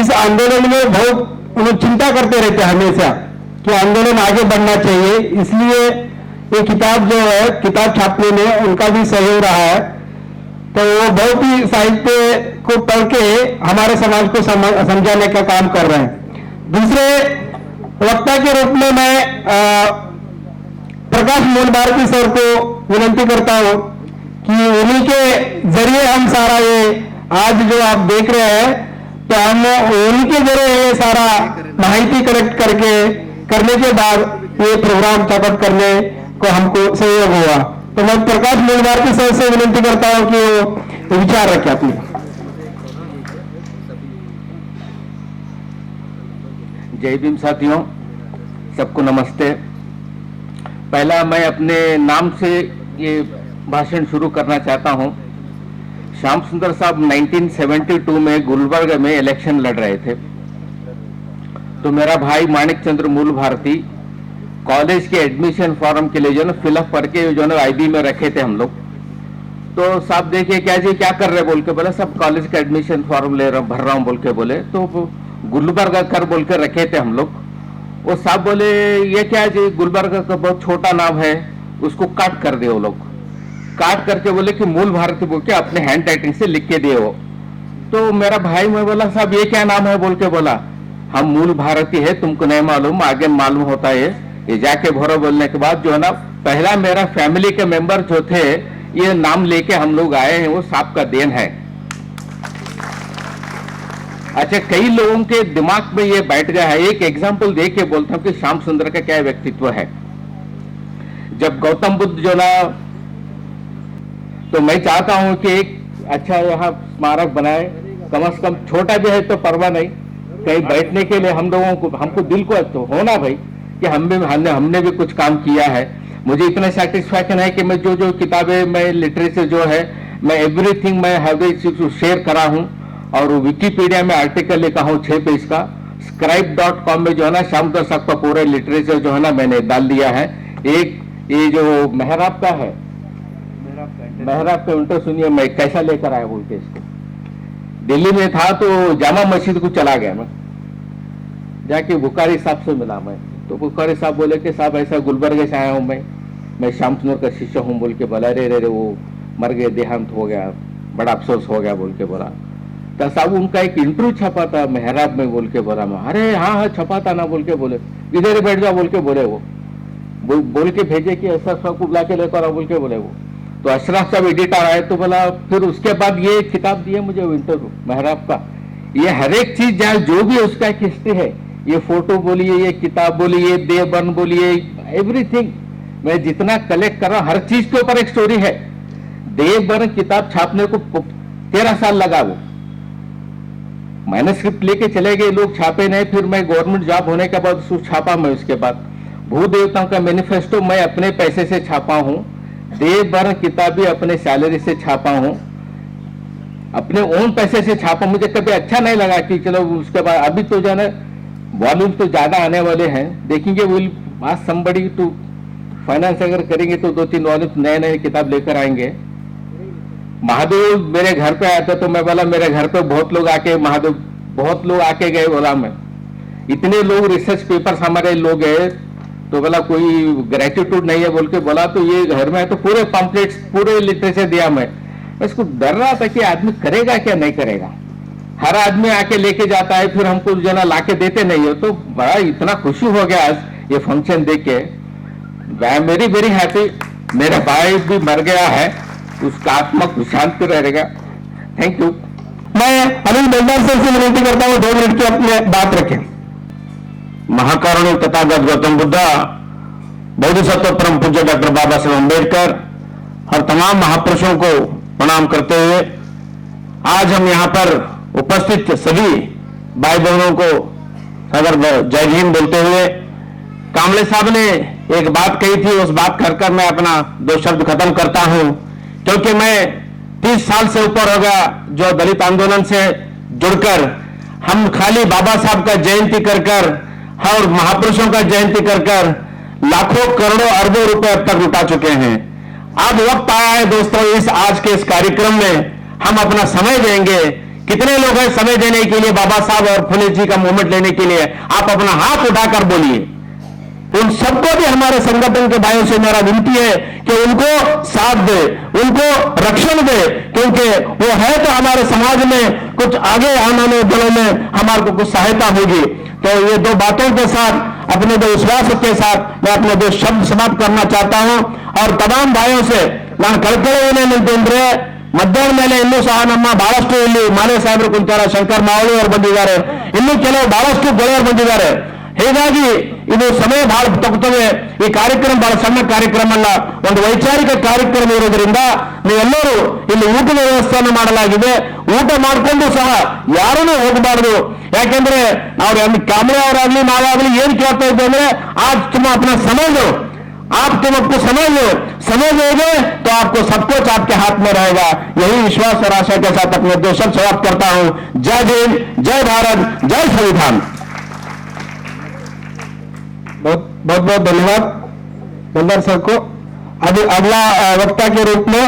इस आंदोलन में बहुत उन्हें चिंता करते रहते हैं हमेशा कि आंदोलन आगे बढ़ना चाहिए। इसलिए ये किताब जो है, किताब छापने में उनका भी सहयोग रहा है। तो वो बहुत ही साहित्य को पढ़ के हमारे समाज को समझाने का काम कर रहे हैं। दूसरे वक्ता के रूप में मैं प्रकाश मूल भारती सर को विनंती करता हूं कि उन्हीं के जरिए हम सारा ये आज जो आप देख रहे हैं, तो हम उन्हीं के जरिए ये सारा माहिती कलेक्ट करने के बाद ये प्रोग्राम चापट करने को हमको सहयोग हुआ। तो मैं प्रकाश मूल भारती सर से विनंती करता हूं कि वो विचार रखें अपने। जय भीम साथियों, सबको नमस्ते। पहला मैं अपने नाम से ये भाषण शुरू करना चाहता हूं। श्याम सुंदर साहब 1972 में गुलबर्ग में इलेक्शन लड़ रहे थे, तो मेरा भाई माणिक चंद्र मूल भारती कॉलेज के एडमिशन फॉर्म के लिए जो ना फिलअप करके जो ना आईबी में रखे थे हम लोग। तो साहब देखिए क्या जी क्या कर रहे बोल के बोले, सब कॉलेज का एडमिशन फॉर्म ले रहा हूँ, भर रहा हूँ बोल के बोले। तो गुलबर्ग कर बोल के रखे थे हम लोग। वो साहब बोले ये क्या जी, गुलबर्ग का बहुत छोटा नाम है, उसको काट कर दे। वो लोग काट करके बोले कि मूल भारती बोल के अपने हैंड राइटिंग से लिख के दिए वो। तो मेरा भाई मैं बोला साहब ये क्या नाम है बोल के बोला, हम मूल भारती है, तुमको नहीं मालूम, आगे मालूम होता है। ये जाके भरो बोलने के बाद जो है ना, पहला मेरा फैमिली के मेंबर जो थे ये नाम लेके हम लोग आए हैं, वो साहब का देन है। अच्छा, कई लोगों के दिमाग में ये बैठ गया है। एक एग्जांपल दे के बोलता हूं कि श्याम सुंदर का क्या व्यक्तित्व है। जब गौतम बुद्ध जो ना, तो मैं चाहता हूं कि एक अच्छा यहाँ स्मारक बनाए, कम से कम छोटा भी है तो परवाह नहीं, कहीं बैठने के लिए हम लोगों को, हमको दिल को तो होना भाई कि हमने भी कुछ काम किया है। मुझे इतना सेटिस्फैक्शन है कि मैं जो किताबें, मैं लिटरेचर जो है, मैं एवरीथिंग मैं हैव शेयर करा हूं। और विकिपीडिया में आर्टिकल लिखा हूं 6 पेज का। scribe.com में जो है ना श्याम सुंदर साहब का पूरा लिटरेचर जो है ना मैंने डाल दिया है। एक ये जो मेहराब का है, मेहराब का इंटर सुनिए मैं कैसा लेकर आया बोल के। इसको दिल्ली में था तो जामा मस्जिद को चला गया मैं, जाके बुखारी साहब से मिला मैं। तो बुखारी साहब बोले कि साहब ऐसा गुलबर्ग से आया हूं मैं श्याम सुंदर का शिष्य हूं बोल के बोला। अरे रे वो मर गए, देहांत हो गया, बड़ा अफसोस हो गया बोल के बोला। तो साहब उनका एक इंटरव्यू छपा था मेहराब में बोल के बोला मैं। अरे हाँ छपा था ना बोल के बोले, इधर बैठ जाओ बोल के बोले। वो बोल के भेजे कि अशरफ साहब को बुला के लेकर आओ बोल के बोले वो। तो अशरफ साहब एडिटर आए तो बोला, फिर उसके बाद ये किताब दिए मुझे इंटरव्यू मेहराब का। ये हर एक चीज जहाँ जो भी उसका एक हिस्ट्री है, ये फोटो बोलिए, ये किताब बोलिए, देवबंद बोलिए, एवरीथिंग मैं जितना कलेक्ट कर रहा हूं, हर चीज के ऊपर एक स्टोरी है। देवबंद किताब छापने को 13 साल लगा। वो मैन्युस्क्रिप्ट लेके चले गए लोग, छापे नहीं। फिर मैं गवर्नमेंट जॉब होने के बाद उसको छापा मैं। उसके बाद भू देवताओं का मैनिफेस्टो मैं अपने पैसे से छापा हूं। देवबंद किताब भी अपने सैलरी से छापा हूं, अपने ओन पैसे से छापा। मुझे कभी अच्छा नहीं लगा कि चलो उसके बाद अभी तो जो है वॉल्यूम्स तो ज्यादा आने वाले हैं, देखेंगे। Will ask somebody to finance अगर करेंगे तो 2-3 वॉल्यूम्स नए किताब लेकर आएंगे। महादेव मेरे घर पे आया था तो मैं बोला मेरे घर पे बहुत लोग आके, महादेव बहुत लोग आके गए बोला मैं। इतने लोग रिसर्च पेपर्स हमारे लोग है, तो बोला कोई ग्रेटिट्यूड नहीं है बोल के बोला। तो ये घर में है तो पूरे पम्पलेट्स पूरे लिटरेचर दिया मैं। इसको डर रहा था कि आदमी करेगा क्या नहीं करेगा। हर आदमी आके लेके जाता है, फिर हमको जना लाके देते नहीं हो। तो बड़ा इतना खुशी हो गया आज ये फंक्शन देख के। I am very very happy. मेरा भाई भी मर गया है, उसका आत्मा को शांति रहेगा। Thank you. मैं अनिल बेलदार से विनती करता हूं 2 मिनट की अपने बात रखें। महाकारुणिक तथागत गौतम बुद्धा, बोधिसत्व परम पूज्य डॉक्टर बाबा साहेब अम्बेडकर और तमाम महापुरुषों को प्रणाम करते हुए आज हम यहाँ पर उपस्थित सभी भाई बहनों को अगर जय हिंद बोलते हुए, कामले साहब ने एक बात कही थी, उस बात कर मैं अपना 2 शब्द खत्म करता हूं। क्योंकि मैं 30 साल से ऊपर हो गया जो दलित आंदोलन से जुड़कर, हम खाली बाबा साहब का जयंती कर और महापुरुषों का जयंती कर लाखों करोड़ों अरबों रुपए अब तक लुटा चुके हैं। अब वक्त आया है दोस्तों, इस आज के इस कार्यक्रम में हम अपना समय देंगे। कितने लोग हैं समय देने के लिए बाबा साहब और फुले जी का मूवमेंट लेने के लिए? आप अपना हाथ उठाकर बोलिए। उन सबको भी हमारे संगठन के भाइयों से मेरा विनती है कि उनको साथ दे, उनको रक्षण दे, क्योंकि वो है तो हमारे समाज में कुछ आगे आने वाले दिनों में हमारे को कुछ सहायता होगी। तो ये 2 बातों के साथ, अपने 2 विश्वास के साथ मैं अपने 2 शब्द समाप्त करना चाहता हूं। और तमाम भाइयों से ನಾನು ಕಳ್ಕೊಳ್ಳೋದೇನೆ ಅಂತಂದ್ರೆ, ಮಧ್ಯಾಹ್ನ ಮೇಲೆ ಇನ್ನೂ ಸಹ ನಮ್ಮ ಬಹಳಷ್ಟು ಇಲ್ಲಿ ಮಾಲೆ ಸಾಹೇಬರು ಕುಂತಾರ, ಶಂಕರ್ ಮಾವಳಿ ಅವರು ಬಂದಿದ್ದಾರೆ, ಇನ್ನೂ ಕೆಲವು ಬಹಳಷ್ಟು ಗೆಳೆಯರು ಬಂದಿದ್ದಾರೆ. ಹೀಗಾಗಿ ಇದು ಸಮಯ ಬಹಳ ತಗುತ್ತದೆ. ಈ ಕಾರ್ಯಕ್ರಮ ಬಹಳ ಸಣ್ಣ ಕಾರ್ಯಕ್ರಮ ಅಲ್ಲ, ಒಂದು ವೈಚಾರಿಕ ಕಾರ್ಯಕ್ರಮ ಇರೋದ್ರಿಂದ ನೀವೆಲ್ಲರೂ ಇಲ್ಲಿ ಊಟದ ವ್ಯವಸ್ಥೆಯನ್ನು ಮಾಡಲಾಗಿದೆ. ಊಟ ಮಾಡ್ಕೊಂಡು ಸಹ ಯಾರನ್ನೂ ಹೋಗಬಾರ್ದು. ಯಾಕೆಂದ್ರೆ ಅವ್ರು ಕಾಮರೆ ಅವರಾಗ್ಲಿ ನಾವಾಗ್ಲಿ ಏನ್ ಕೇಳ್ತಾ ಇದ್ದೆ ಅಂದ್ರೆ आज तुम अपना समझ लो, आप तुम आपको समझ लोगे तो आपको सब कुछ आपके हाथ में रहेगा. यही विश्वास और आशा के साथ अपने दो शब्द समाप्त करता हूं. जय भीम, जय भारत, जय संविधान. बहुत बहुत धन्यवाद मंदार सर को. अब अगला वक्ता के रूप में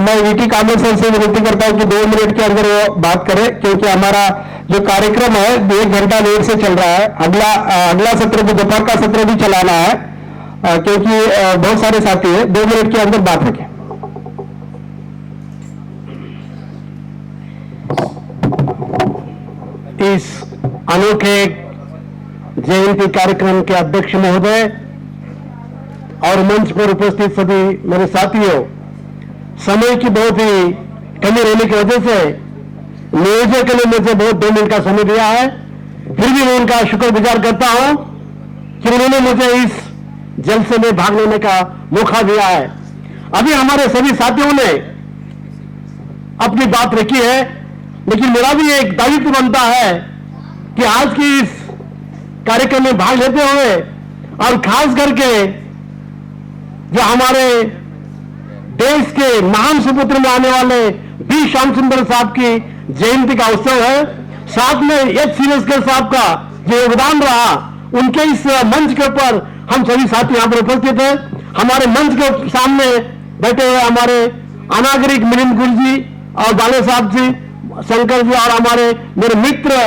मैं वीटी कामरे सर से विनती करता हूं कि 2 मिनट के अंदर वो बात करें, क्योंकि हमारा जो कार्यक्रम है 1 घंटा लेट से चल रहा है. अगला सत्र भी दोपहर का सत्र भी चलाना है, क्योंकि बहुत सारे साथी हैं. 2 मिनट के अंदर बात रखें. इस अनोखे जयंती कार्यक्रम के अध्यक्ष महोदय और मंच पर उपस्थित सभी मेरे साथियों, समय की बहुत ही कमी रहने की वजह से नियोजक ने मुझे बहुत 2 मिनट का समय दिया है. फिर भी मैं उनका शुक्रगुजार करता हूं कि उन्होंने मुझे इस जलसे में भाग लेने का मौका दिया है. अभी हमारे सभी साथियों ने अपनी बात रखी है, लेकिन मेरा भी एक दायित्व बनता है कि आज की इस कार्यक्रम में भाग लेते हुए और खास करके जो हमारे देश के महान सुपुत्र में आने वाले बी श्याम सुंदर साहब की जयंती का उत्सव है, साथ में एच सीरेस्कर साहब का जो योगदान रहा, उनके इस मंच के ऊपर हम सभी साथी यहां पर उपस्थित हैं. हमारे मंच के सामने बैठे हुए हमारे अनागरिक मिलिंद गुरु जी और बाले साहब जी, शंकर जी और हमारे मेरे मित्र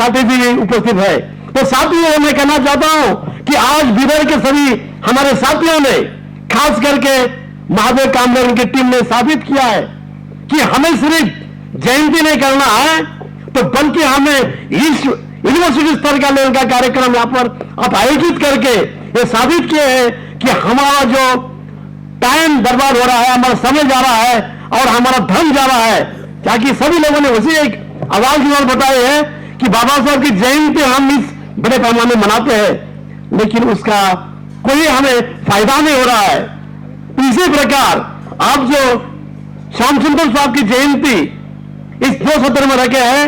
साथी जी भी उपस्थित है. तो साथियों, मैं कहना चाहता हूं कि आज बिदर के सभी हमारे साथियों ने, खास करके महादेव कामरे उनकी टीम ने साबित किया है कि हमें सिर्फ जयंती नहीं करना है, तो बल्कि हमें इस यूनिवर्सिटी स्तर का लेवल का कार्यक्रम यहां पर आप आयोजित करके ये साबित किए हैं कि हमारा जो टाइम बर्बाद हो रहा है, हमारा समय जा रहा है और हमारा धन जा रहा है. ताकि सभी लोगों ने उसी एक आवाज की ओर बताए हैं कि बाबा साहब की जयंती हम इस बड़े पैमाने मनाते हैं, लेकिन उसका कोई हमें फायदा नहीं हो रहा है. इसी प्रकार आप जो श्याम सुंदर साहब की जयंती इस 2 सत्र में रखे हैं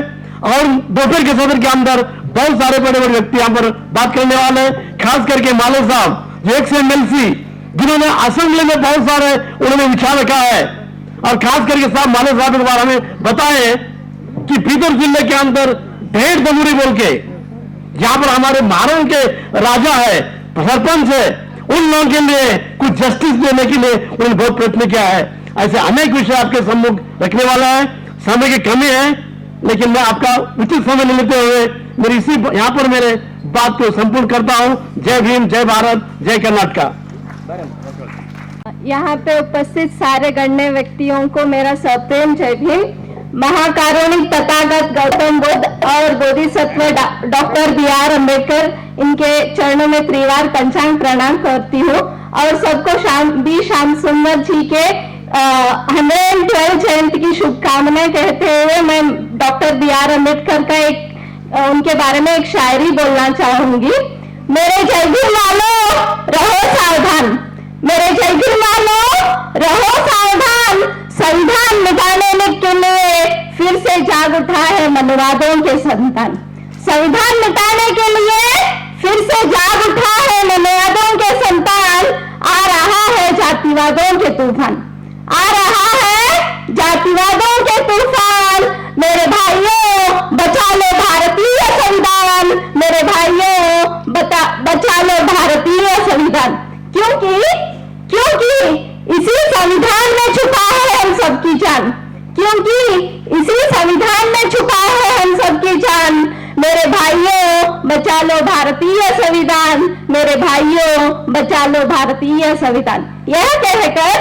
और दोपहर के सत्र के अंदर बहुत सारे बड़े बड़े व्यक्ति यहां पर बात करने वाले हैं. खास करके माले साहब जो XMLC, जिन्होंने असेंबली में बहुत सारे उन्होंने विचार रखा है, और खास करके साहब माले साहब एक बार हमें बताए कि बीदर जिले के अंदर ढेर दमूरी बोल के जहां पर हमारे महाराष्ट्र के राजा है, सरपंच है, उन लोगों के लिए कुछ जस्टिस देने के लिए उन्होंने बहुत प्रयत्न किया है. ऐसे अनेक विषय आपके सम्मुख रखने वाला है. समय की कमी है, लेकिन मैं आपका उचित समय लेते हुए मेरी इसी यहां पर मेरे बात को संपूर्ण करता हूं. जय भीम, जय भारत, जय कर्नाटका. यहाँ पे उपस्थित सारे गण्य व्यक्तियों को मेरा सप्रेम जय भीम. महाकारुणिक तथागत गौतम बुद्ध और बोधिसत्व डॉक्टर BR अम्बेडकर, इनके चरणों में त्रिवार पंचांग प्रणाम करती हूँ और सबको बी श्याम सुंदर जी के 112 जयंती की शुभकामनाएं कहते हुए मैं डॉक्टर BR अम्बेडकर का उनके बारे में एक शायरी बोलना चाहूंगी. मेरे जय भीम वालों रहो सावधान, मेरे जय भीम वालों रहो सावधान, संविधान मिटाने के लिए फिर से जाग उठा है मनवादों के संतान. संविधान मिटाने के लिए फिर से जाग उठा है मनवादों के संतान. आ रहा है जातिवादों के तूफान, आ रहा है जातिवादों के तूफान. मेरे भाइयों बचा लो भारतीय संविधान, मेरे भाइयों बचा लो भारतीय संविधान. क्योंकि इसी संविधान में छुपा है हम सबकी जान, क्योंकि इसी संविधान में छुपा है हम सबकी जान. मेरे भाइयों बचा लो भारतीय संविधान, मेरे भाइयों बचा लो भारतीय संविधान. यह कहकर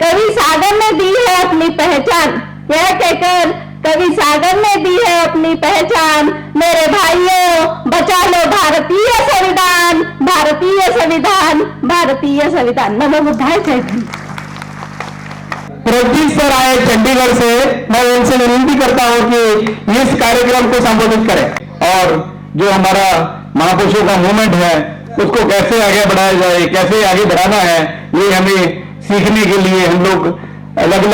कवि सागर ने दी है अपनी पहचान, यह कहकर कवि सागर ने दी है अपनी पहचान. मेरे भाइयों बचा लो भारतीय संविधान, भारतीय संविधान, भारतीय संविधान. नमो बुद्धाय. जय हिंद. प्रदीप सर आए चंडीगढ़ से, मैं उनसे विनती करता हूं कि इस कार्यक्रम को संबोधित करें और जो हमारा महापुरुषों का मूवमेंट है उसको कैसे आगे बढ़ाया जाए, कैसे आगे बढ़ाना है, ये हमें सीखने के लिए हम लोग अलग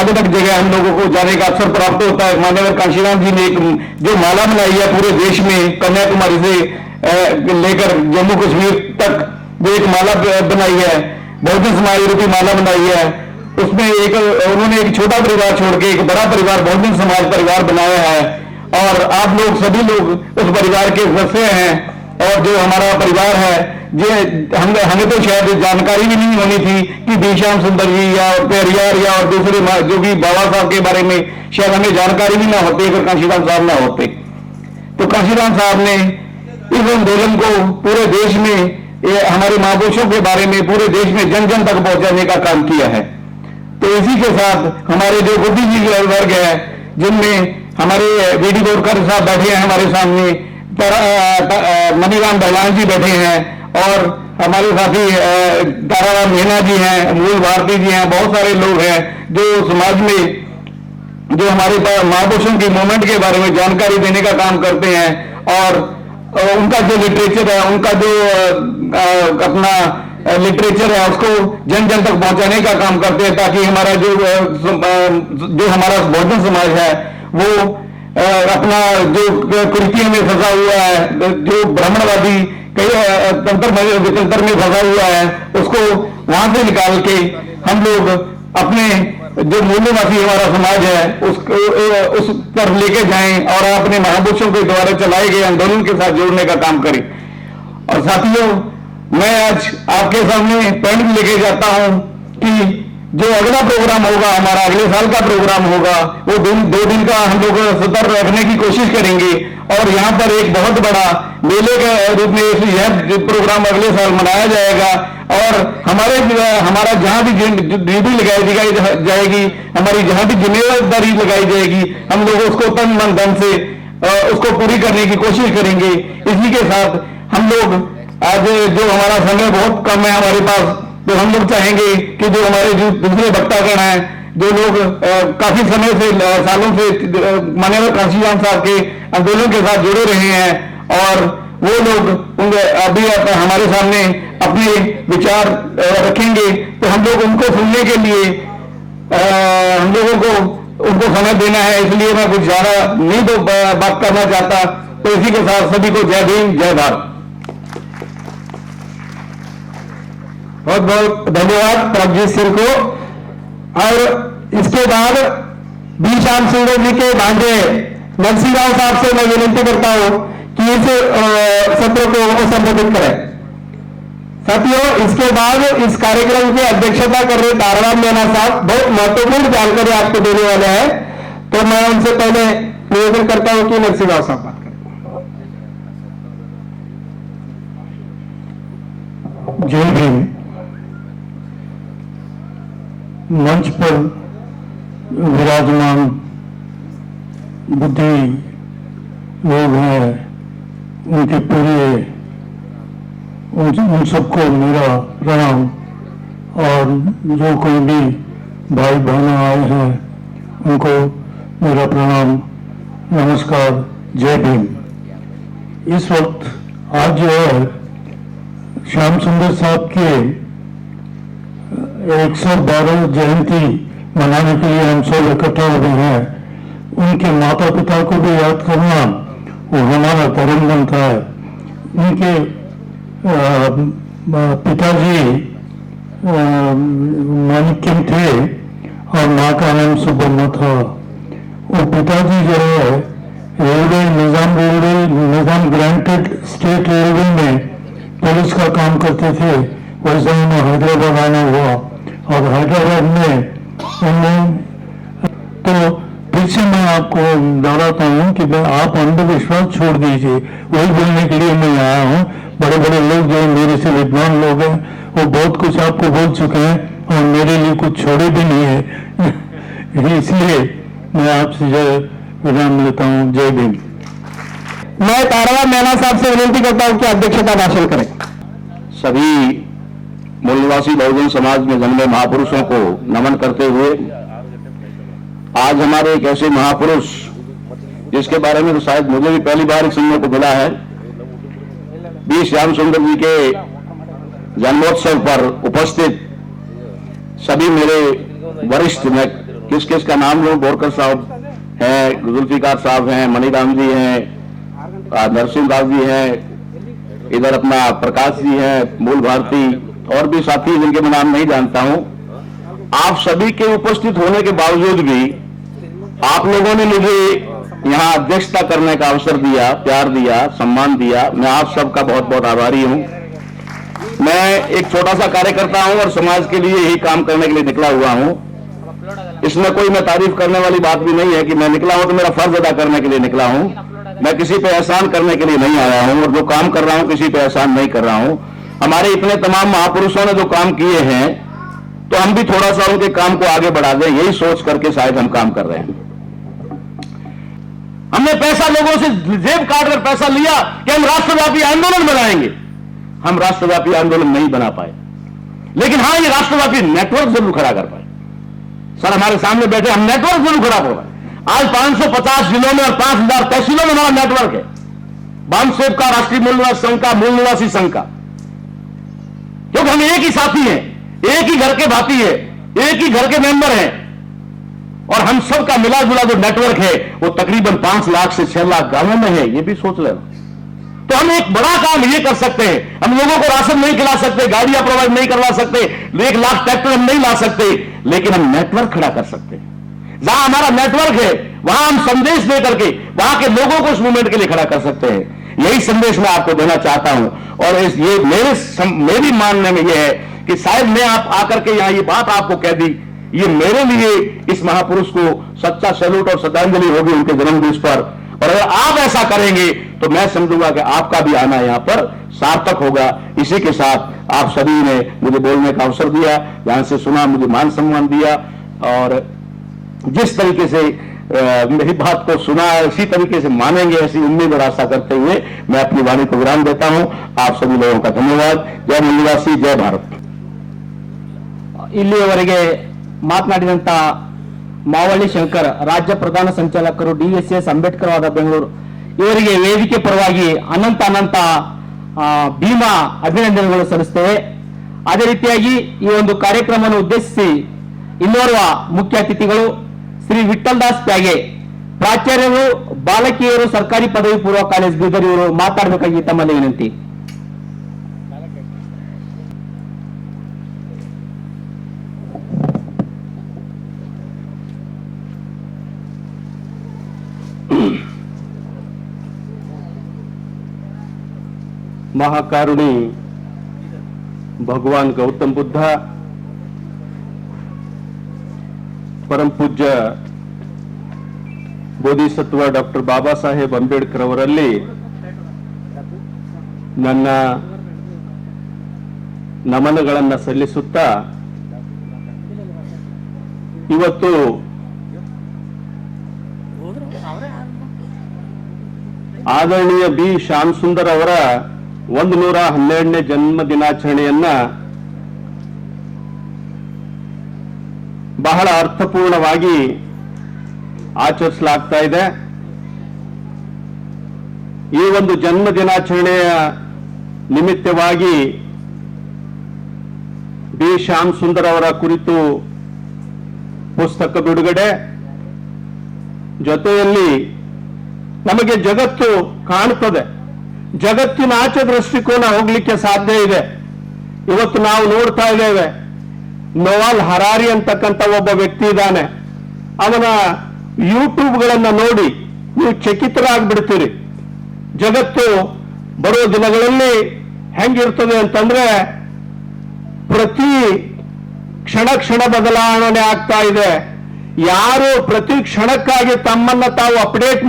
अलग जगह हम लोगों को जाने का अवसर प्राप्त होता है। माननीय कांशीराम जी ने एक जो माला बनाई है पूरे देश में, कन्याकुमारी से लेकर जम्मू कश्मीर तक जो एक माला बनाई है, बहुजन समाज रूपी माला बनाई है, उसमें उन्होंने एक छोटा परिवार छोड़ के एक बड़ा परिवार बहुजन समाज परिवार बनाया है। और आप लोग सभी लोग उस परिवार के सदस्य हैं। और जो हमारा परिवार है, ये हमें तो शायद जानकारी भी नहीं होनी थी कि बी श्याम सुंदर जी या पेरियार या और दूसरे जो भी बाबा साहब के बारे में शायद हमें जानकारी भी ना होती अगर कांशीराम साहब ना होते। तो कांशीराम साहब ने इस आंदोलन को पूरे देश में हमारे महापुरुषों के बारे में पूरे देश में जन जन तक पहुंचाने का काम किया है। तो इसी के साथ हमारे जो बुद्धिजीवी वर्ग है, जिनमें हमारे वीडी बोरकर साहब बैठे हैं हमारे सामने, मनीराम बहलान जी बैठे हैं, और हमारे साथी ताराराम मीना जी हैं, मूल भारती जी हैं, बहुत सारे लोग हैं जो समाज में जो हमारे महापुरुषों की मूवमेंट के बारे में जानकारी देने का काम करते हैं। और उनका जो लिटरेचर है, उनका जो अपना लिटरेचर है, उसको जन जन तक पहुंचाने का काम करते हैं, ताकि हमारा जो हमारा बहुजन समाज है वो अपना जो कुरीतियों में फंसा हुआ है, जो ब्राह्मणवादी कई तंत्र वितंत्र में फंसा हुआ है, उसको वहां से निकाल के हम लोग अपने जो मूल्यवासी हमारा समाज है उस पर लेके जाएं और अपने महापुरुषों के द्वारा चलाए गए आंदोलन के साथ जोड़ने का काम करें। और साथियों, मैं आज आपके सामने पॉइंट लेके जाता हूं कि जो अगला प्रोग्राम होगा, हमारा अगले साल का प्रोग्राम होगा, वो 2 दिन का हम लोग सतर रखने की कोशिश करेंगे। और यहाँ पर एक बहुत बड़ा मेले के रूप में यह प्रोग्राम अगले साल मनाया जाएगा। और हमारा जहां भी ड्यूटी लगाई जाएगी, हमारी जहां भी जिम्मेदारी लगाई जाएगी, हम लोग उसको तन मन धन से उसको पूरी करने की कोशिश करेंगे। इसी के साथ हम लोग आज जो हमारा समय बहुत कम है हमारे पास, तो हम लोग चाहेंगे कि जो हमारे जो दूसरे वक्तागण हैं, जो लोग काफी समय से सालों से माननीय कांशीराम साहब के आंदोलन के साथ जुड़े रहे हैं, और वो लोग अभी हमारे सामने अपने विचार रखेंगे, तो हम लोग उनको सुनने के लिए हम लोगों को उनको समय देना है। इसलिए मैं कुछ ज्यादा नहीं तो बात करना चाहता। तो इसी के साथ सभी को जय भीम, जय भारत। बहुत बहुत धन्यवाद प्रभजीत सिंह को। और इसके बाद बी श्याम सुंदर जी के भांजे नरसिंह राव साहब से मैं विनती करता हूं कि इस सत्र को संबोधित करें। साथियों, इसके बाद इस कार्यक्रम की अध्यक्षता कर रहे ताराराम मीना साहब बहुत महत्वपूर्ण जानकारी आपको देने वाले हैं। तो मैं उनसे पहले निवेदन करता हूं कि नरसिंह राव साहब बात करें। जय भीम। मंच पर विराजमान बुद्धि लोग हैं, उनके पूरे उन सबको मेरा प्रणाम। और जो कोई भी भाई बहन आए हैं उनको मेरा प्रणाम, नमस्कार, जय भीम। इस वक्त आज जो है श्याम सुंदर साहब के 112 जयंती मनाने के लिए हम सब इकट्ठा हुए हैं। उनके माता पिता को भी याद करना वो हमारा धर्म बनता है। उनके पिताजी माणिक्यम थे और माँ का नाम सुबर्णा था। वो पिताजी जो है निजाम ग्रांटेड स्टेट रेलवे में पुलिस का काम करते थे। वैसे उन्हें हैदराबाद आना हुआ और हैदराबाद में तो फिर से मैं आपको दोहराता हूँ कि आप अंधविश्वास छोड़ दीजिए। वही बोलने के लिए मैं आया हूँ। बड़े बड़े लोग जो मेरे से विद्वान लोग हैं वो बहुत कुछ आपको बोल चुके हैं और मेरे लिए कुछ छोड़े भी नहीं है। इसलिए मैं आपसे जो विराम लेता हूँ। जय भीम। मैं ताराराम मीना साहब से विनती करता हूँ कि अध्यक्षता भाषण करें। सभी मूलवासी बहुजन समाज में जन्मे महापुरुषों को नमन करते हुए आज हमारे एक ऐसे महापुरुष जिसके बारे में तो शायद मुझे भी पहली बार सुनने को मिला है, बी श्याम सुंदर जी के जन्मोत्सव पर उपस्थित सभी मेरे वरिष्ठ, मैं किस किस का नाम लूं, बोरकर साहब हैं, जुल्फिकार साहब हैं, मणिराम जी हैं, नरसिंह दास जी हैं, इधर अपना प्रकाश जी हैं, मूल भारती, और भी साथी जिनके मैं नाम नहीं जानता हूं। आप सभी के उपस्थित होने के बावजूद भी आप लोगों ने मुझे यहां अध्यक्षता करने का अवसर दिया, प्यार दिया, सम्मान दिया, मैं आप सबका बहुत बहुत आभारी हूं। मैं एक छोटा सा कार्यकर्ता हूं और समाज के लिए यही काम करने के लिए निकला हुआ हूं। इसमें कोई मैं तारीफ करने वाली बात भी नहीं है कि मैं निकला हूं तो मेरा फर्ज अदा करने के लिए निकला हूं। मैं किसी पे एहसान करने के लिए नहीं आया हूं, और जो काम कर रहा हूं किसी पे एहसान नहीं कर रहा हूं। हमारे इतने तमाम महापुरुषों ने जो काम किए हैं तो हम भी थोड़ा सा उनके काम को आगे बढ़ा दें, यही सोच करके शायद हम काम कर रहे हैं। हमने पैसा लोगों से जेब काट कर पैसा लिया कि हम राष्ट्रव्यापी आंदोलन बनाएंगे। हम राष्ट्रव्यापी आंदोलन नहीं बना पाए, लेकिन हां, ये राष्ट्रव्यापी नेटवर्क जरूर खड़ा कर पाए। सर हमारे सामने बैठे, हम नेटवर्क जरूर खड़ा हो रहे। आज 550 जिलों में और 5000 तहसीलों में हमारा नेटवर्क है। बामसेब का, राष्ट्रीय मूल निवासी संघ का, मूल निवासी संघ का, क्योंकि हम एक ही साथी हैं, एक ही घर के भाती है, एक ही घर के मेंबर हैं, और हम सबका मिला जुला जो नेटवर्क है वो तकरीबन 5 लाख से 6 लाख गांवों में है। ये भी सोच लेना। तो हम एक बड़ा काम ये कर सकते हैं। हम लोगों को राशन नहीं खिला सकते, गाड़ियां प्रोवाइड नहीं करवा सकते, 1 लाख ट्रैक्टर हम नहीं ला सकते, लेकिन हम नेटवर्क खड़ा कर सकते हैं। जहां हमारा नेटवर्क है वहां हम संदेश दे करके वहां के लोगों को इस मूवमेंट के लिए खड़ा कर सकते हैं। यही संदेश मैं आपको देना चाहता हूं, और ये मेरी मानने में यह है कि शायद मैं आप आकर के यहां ये बात आपको कह दी, ये मेरे लिए इस महापुरुष को सच्चा सैल्यूट और श्रद्धांजलि होगी उनके जन्मदिवस पर। और अगर आप ऐसा करेंगे तो मैं समझूंगा कि आपका भी आना यहां पर सार्थक होगा। इसी के साथ आप सभी ने मुझे बोलने का अवसर दिया, यहां से सुना, मुझे मान सम्मान दिया, और जिस तरीके से मेरी बात को सुना है इसी तरीके से मानेंगे, ऐसी उम्मीद और आशा करते हुए मैं अपनी वाणी को विराम देता हूं। आप सभी लोगों का धन्यवाद। जय मूलनिवासी, जय भारत। ಇಲ್ಲಿಯವರೆಗೆ ಮಾತನಾಡಿದಂತ ಮಾವಳ್ಳಿ ಶಂಕರ್, ರಾಜ್ಯ ಪ್ರಧಾನ ಸಂಚಾಲಕರು, DSS ಅಂಬೇಡ್ಕರ್ ವಾದ ಬೆಂಗಳೂರು, ಇವರಿಗೆ ವೇದಿಕೆ ಪರವಾಗಿ ಅನಂತ ಭೀಮಾ ಅಭಿನಂದನೆಗಳು ಸಲ್ಲಿಸುತ್ತೇವೆ. ಅದೇ ರೀತಿಯಾಗಿ ಈ ಒಂದು ಕಾರ್ಯಕ್ರಮವನ್ನು ಉದ್ದೇಶಿಸಿ ಇನ್ನೋರ್ವ ಮುಖ್ಯ ಅತಿಥಿಗಳು ಶ್ರೀ ವಿಠಲ್ ದಾಸ್ ಪ್ಯಾಗೆ, ಪ್ರಾಚಾರ್ಯರು, ಬಾಲಕಿಯರು ಸರ್ಕಾರಿ ಪದವಿ ಪೂರ್ವ ಕಾಲೇಜ್ ಬೀದರ್, ಇವರು ಮಾತಾಡಬೇಕಾಗಿ ತಮ್ಮಲ್ಲಿ ವಿನಂತಿ. महाकारुणी भगवान गौतम बुद्ध, परम पूज्य ಬೋಧಿಸತ್ವ ಡಾಕ್ಟರ್ ಬಾಬಾ ಸಾಹೇಬ್ ಅಂಬೇಡ್ಕರ್ ಅವರಲ್ಲಿ ನನ್ನ ನಮನಗಳನ್ನು ಸಲ್ಲಿಸುತ್ತಾ ಇವತ್ತು ಆದರಣೀಯ ಬಿ ಶ್ಯಾಮಸುಂದರ್ ಅವರ 112ನೇ ಜನ್ಮ ದಿನಾಚರಣೆಯನ್ನ ಬಹಳ ಅರ್ಥಪೂರ್ಣವಾಗಿ ಆಚರಿಸಲಾಗ್ತಾ ಇದೆ. ಈ ಒಂದು ಜನ್ಮ ದಿನಾಚರಣೆಯ ನಿಮಿತ್ತವಾಗಿ ಬಿ ಶ್ಯಾಮಸುಂದರ್ ಅವರ ಕುರಿತು ಪುಸ್ತಕ ಬಿಡುಗಡೆ, ಜೊತೆಯಲ್ಲಿ ನಮಗೆ ಜಗತ್ತು ಕಾಣುತ್ತದೆ, ಜಗತ್ತಿನ ಆಚೆ ದೃಷ್ಟಿಕೋನ ಹೋಗ್ಲಿಕ್ಕೆ ಸಾಧ್ಯ ಇದೆ. ಇವತ್ತು ನಾವು ನೋಡ್ತಾ ಇದ್ದೇವೆ, ನೋವಾಲ್ ಹರಾರಿ ಅಂತಕ್ಕಂಥ ಒಬ್ಬ ವ್ಯಕ್ತಿ ಇದ್ದಾನೆ. ಅವನ ಯೂಟ್ಯೂಬ್ಗಳನ್ನ ನೋಡಿ ನೀವು ಚಕಿತರಾಗ್ಬಿಡ್ತೀರಿ. ಜಗತ್ತು ಬರೋ ದಿನಗಳಲ್ಲಿ ಹೆಂಗಿರ್ತದೆ ಅಂತಂದ್ರೆ ಪ್ರತಿ ಕ್ಷಣ ಬದಲಾವಣೆ ಆಗ್ತಾ ಇದೆ. ಯಾರು ಪ್ರತಿ ಕ್ಷಣಕ್ಕಾಗಿ ತಮ್ಮನ್ನ ತಾವು ಅಪ್ಡೇಟ್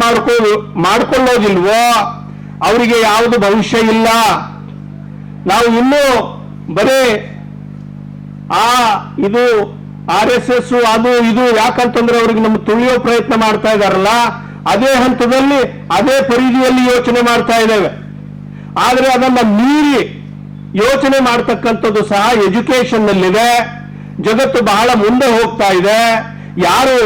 ಮಾಡ್ಕೊಳ್ಳೋದಿಲ್ವೋ ಅವರಿಗೆ ಯಾವುದು ಭವಿಷ್ಯ ಇಲ್ಲ. ನಾವು ಇನ್ನೂ ಬರೀ ಇದು RSS ಅದು ಇದು ಯಾಕಂತಂದ್ರೆ ಅವ್ರಿಗೆ ನಮ್ಮ ತುಳಿಯೋ ಪ್ರಯತ್ನ ಮಾಡ್ತಾ ಇದಾರಲ್ಲ, ಅದೇ ಹಂತದಲ್ಲಿ ಅದೇ ಪರಿಧಿಯಲ್ಲಿ ಯೋಚನೆ ಮಾಡ್ತಾ ಇದ್ದೇವೆ. ಆದ್ರೆ ಅದನ್ನ ಮೀರಿ ಯೋಚನೆ ಮಾಡ್ತಕ್ಕಂಥದ್ದು ಸಹ ಎಜುಕೇಶನ್ ನಲ್ಲಿದೆ. ಜಗತ್ತು ಬಹಳ ಮುಂದೆ ಹೋಗ್ತಾ ಇದೆ. ಯಾರು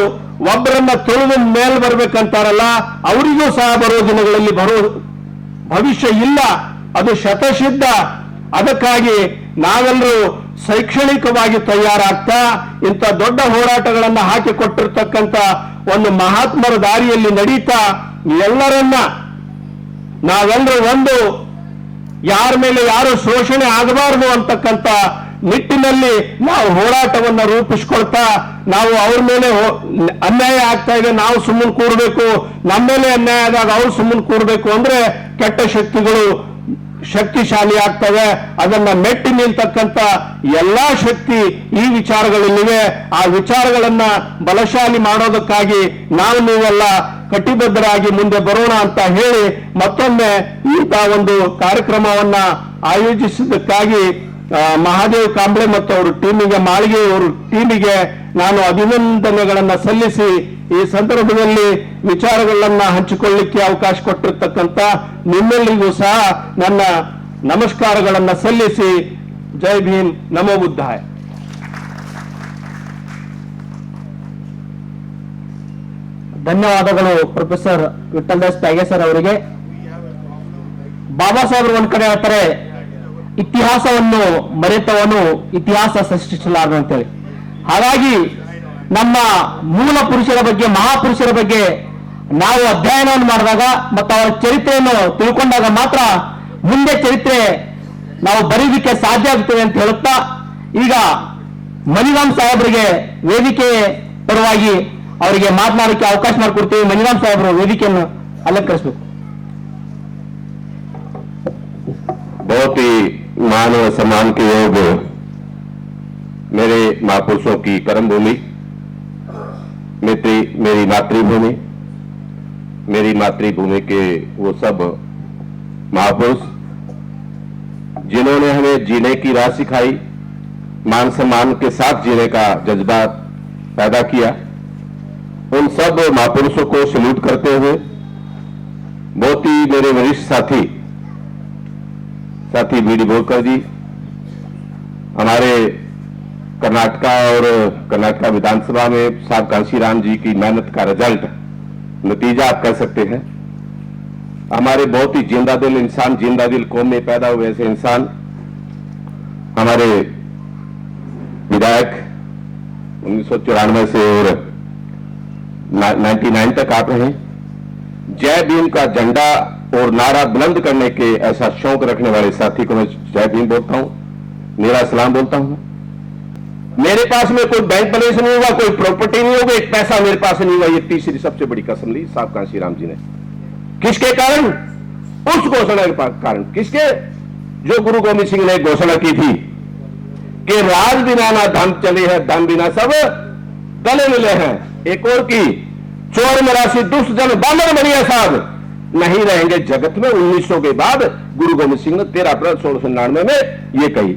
ಒಬ್ಬರನ್ನ ತುಳಿದು ಮೇಲ್ ಬರ್ಬೇಕಂತಾರಲ್ಲ ಅವರಿಗೂ ಸಹ ಬರೋ ದಿನಗಳಲ್ಲಿ ಭವಿಷ್ಯ ಇಲ್ಲ, ಅದು ಶತಸಿದ್ಧ. ಅದಕ್ಕಾಗಿ ನಾವೆಲ್ಲರೂ ಶೈಕ್ಷಣಿಕವಾಗಿ ತಯಾರಾಗ್ತಾ ಇಂಥ ದೊಡ್ಡ ಹೋರಾಟಗಳನ್ನು ಹಾಕಿಕೊಟ್ಟಿರ್ತಕ್ಕಂಥ ಒಂದು ಮಹಾತ್ಮರ ದಾರಿಯಲ್ಲಿ ನಡೀತಾ ಎಲ್ಲರನ್ನ ನಾವೆಲ್ಲರೂ ಒಂದು ಯಾರ ಮೇಲೆ ಯಾರು ಶೋಷಣೆ ಆಗಬಾರದು ಅಂತಕ್ಕಂಥ ನಿಟ್ಟಿನಲ್ಲಿ ನಾವು ಹೋರಾಟವನ್ನ ರೂಪಿಸ್ಕೊಳ್ತಾ ನಾವು ಅವ್ರ ಮೇಲೆ ಅನ್ಯಾಯ ಆಗ್ತಾ ಇದೆ ನಾವು ಸುಮ್ಮನೆ ಕೂಡಬೇಕು, ನಮ್ಮ ಮೇಲೆ ಅನ್ಯಾಯ ಆದಾಗ ಅವ್ರು ಸುಮ್ಮನೆ ಕೂಡಬೇಕು ಅಂದ್ರೆ ಕೆಟ್ಟ ಶಕ್ತಿಗಳು ಶಕ್ತಿಶಾಲಿ ಆಗ್ತವೆ. ಅದನ್ನ ಮೆಟ್ಟಿ ನಿಲ್ತಕ್ಕಂಥ ಎಲ್ಲಾ ಶಕ್ತಿ ಈ ವಿಚಾರಗಳಲ್ಲಿವೆ. ಆ ವಿಚಾರಗಳನ್ನ ಬಲಶಾಲಿ ಮಾಡೋದಕ್ಕಾಗಿ ನಾವು ನೀವೆಲ್ಲ ಕಟಿಬದ್ಧರಾಗಿ ಮುಂದೆ ಬರೋಣ ಅಂತ ಹೇಳಿ ಮತ್ತೊಮ್ಮೆ ಇಂಥ ಒಂದು ಕಾರ್ಯಕ್ರಮವನ್ನ ಆಯೋಜಿಸಿದ್ದಕ್ಕಾಗಿ ಮಹಾದೇವ್ ಕಾಂಬ್ಳೆ ಮತ್ತು ಅವ್ರ ಟೀಮಿಗೆ, ಮಾಳಿಗೆ ಅವ್ರ ಟೀಮಿಗೆ ನಾನು ಅಭಿನಂದನೆಗಳನ್ನ ಸಲ್ಲಿಸಿ ಈ ಸಂದರ್ಭದಲ್ಲಿ ವಿಚಾರಗಳನ್ನ ಹಂಚಿಕೊಳ್ಳಿಕ್ಕೆ ಅವಕಾಶ ಕೊಟ್ಟಿರ್ತಕ್ಕಂಥ ನಿಮ್ಮೆಲ್ಲರಿಗೂ ಸಹ ನನ್ನ ನಮಸ್ಕಾರಗಳನ್ನ ಸಲ್ಲಿಸಿ ಜೈ ಭೀಮ್, ನಮೋ ಬುದ್ಧಾಯ. ಧನ್ಯವಾದಗಳು ಪ್ರೊಫೆಸರ್ ವಿಠ್ಠಲದಾಸ್ ಪ್ಯಾಗೆ ಸರ್ ಅವರಿಗೆ. ಬಾಬಾ ಸಾಹೇಬರು ಒಂದ್ ಕಡೆ ಹೇಳ್ತಾರೆ, ಇತಿಹಾಸವನ್ನು ಮರೆತವನು ಇತಿಹಾಸ ಸೃಷ್ಟಿಸಲಾರದು ಅಂತೇಳಿ. ಹಾಗಾಗಿ ನಮ್ಮ ಮೂಲ ಪುರುಷರ ಬಗ್ಗೆ, ಮಹಾಪುರುಷರ ಬಗ್ಗೆ ನಾವು ಅಧ್ಯಯನವನ್ನು ಮಾಡಿದಾಗ ಮತ್ತು ಅವರ ಚರಿತ್ರೆಯನ್ನು ತಿಳ್ಕೊಂಡಾಗ ಮಾತ್ರ ಮುಂದೆ ಚರಿತ್ರೆ ನಾವು ಬರೀಲಿಕ್ಕೆ ಸಾಧ್ಯ ಆಗ್ತದೆ ಅಂತ ಹೇಳುತ್ತಾ, ಈಗ ಮನಿರಾಮ್ ಸಾಹೇಬರಿಗೆ ವೇದಿಕೆ ಪರವಾಗಿ ಅವರಿಗೆ ಮಾತನಾಡಲಿಕ್ಕೆ ಅವಕಾಶ ಮಾಡಿಕೊಡ್ತೀವಿ. ಮನಿರಾಮ್ ಸಾಹೇಬರು ವೇದಿಕೆಯನ್ನು ಅಲಂಕರಿಸಬೇಕು. बहुत ही मान और सम्मान के योग मेरे महापुरुषों की कर्म भूमि, मेरी मातृभूमि, मेरी मातृभूमि के वो सब महापुरुष जिन्होंने हमें जीने की राह सिखाई, मान सम्मान के साथ जीने का जज्बा पैदा किया, उन सब महापुरुषों को सैल्यूट करते हुए बहुत ही मेरे वरिष्ठ साथी बीडी बोरकर जी, हमारे कर्नाटका विधानसभा में साहब कांशीराम जी की मेहनत का रिजल्ट, नतीजा आप कह सकते हैं। हमारे बहुत ही जिंदा दिल इंसान, जिंदा दिल कौम में पैदा हुए ऐसे इंसान हमारे विधायक 1994 से और 99 तक आप रहे। जय भीम का झंडा और नारा बुलंद करने के ऐसा शौक रखने वाले साथी को मैं जय भीम बोलता हूं, मेरा सलाम बोलता हूं। मेरे पास में कोई बैंक बैलेंस नहीं होगा, कोई प्रॉपर्टी नहीं होगी, एक पैसा मेरे पास नहीं होगा। ये तीसरी सबसे बड़ी कसम ली साहब कांशीराम जी ने। किसके कारण? उस घोषणा के कारण। किसके? जो गुरु गोविंद सिंह ने घोषणा की थी कि राज बिना ना धन चले है, धन बिना सब गले मिले हैं। एक और की, चोर मरासी दुष्ट जन बानर बनिया साहब नहीं रहेंगे जगत में। 1900 के बाद गुरु गोविंद सिंह ने 13 अप्रैल 1699 में ये कही।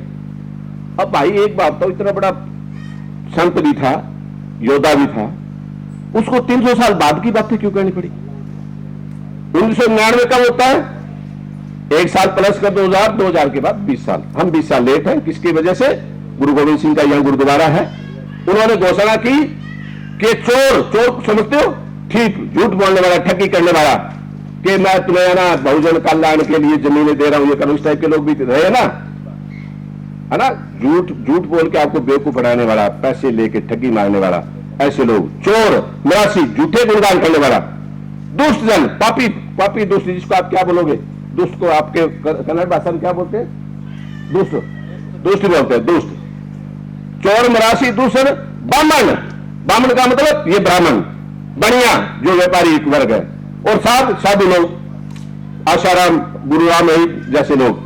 अब भाई एक बात तो, इतना बड़ा संत भी था, योद्धा भी था, उसको 300 साल बाद की बातें क्यों कहनी पड़ी? 1999 कब होता है? एक साल प्लस कर 2000 के बाद 20 साल। हम 20 साल लेट हैं। किसकी वजह से? गुरु गोविंद सिंह का यहां गुरुद्वारा है। उन्होंने घोषणा की कि चोर समझते हो? ठीक, झूठ बोलने वाला, ठगी करने वाला, कि मैं तुम्हें ना बहुजन कल्याण के लिए जमीनें दे रहा हूं, ये करूं। इस टाइप के लोग भी रहे ना, है ना? झूठ बोल के आपको बेवकूफ बनाने वाला, पैसे लेके ठगी मारने वाला, ऐसे लोग, चोर मरासी, झूठे गुणगान करने वाला, दुष्ट जन, पापी दुष्ट, जिसको आप क्या बोलोगे? दुष्ट को आपके कन्नड़ भाषा में क्या बोलते हैं? दुष्ट बोलते हैं, दुष्ट। चोर मरासी दुष्ट। बामन का मतलब ये ब्राह्मण, बनिया जो व्यापारी वर्ग है, और साधु लोग, आशाराम, गुरुराम जैसे लोग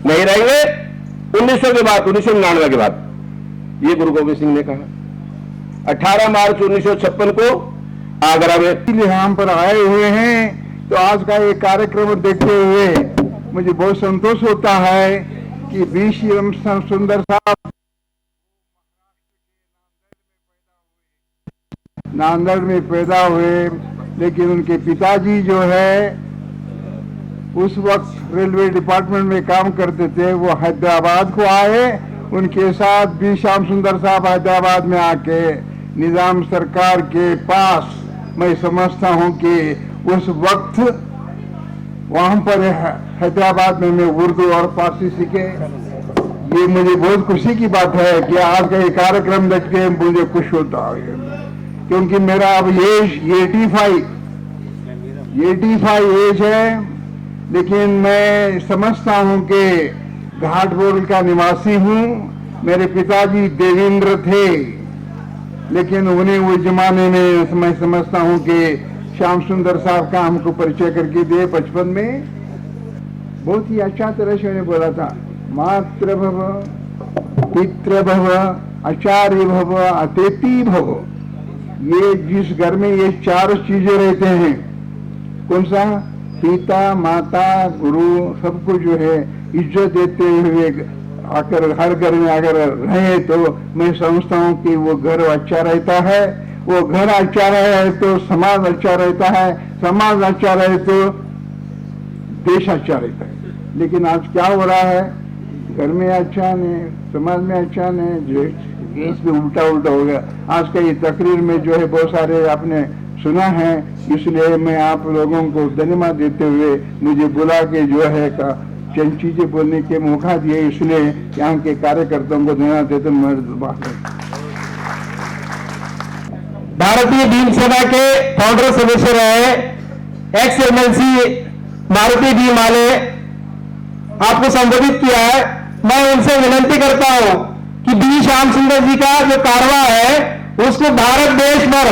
नहीं रहेंगे 1900 के बाद, 1999 के बाद। ये गुरु गोविंद सिंह ने कहा। 18 मार्च 1956 को आगरा में यहाँ पर आए हुए हैं। तो आज का ये कार्यक्रम देखते हुए मुझे बहुत संतोष होता है कि बी श्याम सुंदर साहब नांदेड़ में पैदा हुए, लेकिन उनके पिताजी जो है उस वक्त रेलवे डिपार्टमेंट में काम करते थे। वो हैदराबाद को आए, उनके साथ बी श्याम सुंदर साहब हैदराबाद में आके निजाम सरकार के पास, मैं समझता हूं कि उस वक्त वहां पर हैदराबाद में मैं उर्दू और फारसी सीखे। ये मुझे बहुत खुशी की बात है कि आज का ये कार्यक्रम देख के मुझे खुश होता है, क्योंकि मेरा अब एज 85 एज है, लेकिन मैं समझता हूं कि घाटबोल का निवासी हूं। मेरे पिताजी देवेंद्र थे, लेकिन उन्हें वो जमाने में मैं समझता हूं कि श्याम सुंदर साहब का हमको परिचय करके दिए बचपन में। बहुत ही अच्छा तरह से उन्हें बोला था, मातृ भव, पितृ भव, आचार्य भव, अतिथि भव। ये जिस घर में ये चार चीजें रहते हैं, कौन सा, पिता माता गुरु, सबको जो है इज्जत देते हुए आकर हर घर में अगर रहे तो मैं समझता हूँ कि वो घर अच्छा रहता है। वो घर अच्छा रहे तो समाज अच्छा रहता है, समाज अच्छा रहे तो देश अच्छा रहता है। लेकिन आज क्या हो रहा है, घर में अच्छा नहीं, समाज में अच्छा नहीं, देश में उल्टा हो गया। आज का ये तकरीर में जो है बहुत सारे आपने सुना है, इसलिए मैं आप लोगों को धन्यवाद देते हुए मुझे बुला के जो है चंद चीजें बोलने के मौका दिए, इसलिए यहाँ के कार्यकर्ताओं को धन्यवाद देते भारतीय भीम सेना के फाउंडर सदस्य रहे एक्स एमएलसी मारुति जी माले आपको संबोधित किया है। मैं उनसे विनती करता हूं कि बी श्याम सुंदर जी का जो कारवा है उसको भारत देश भर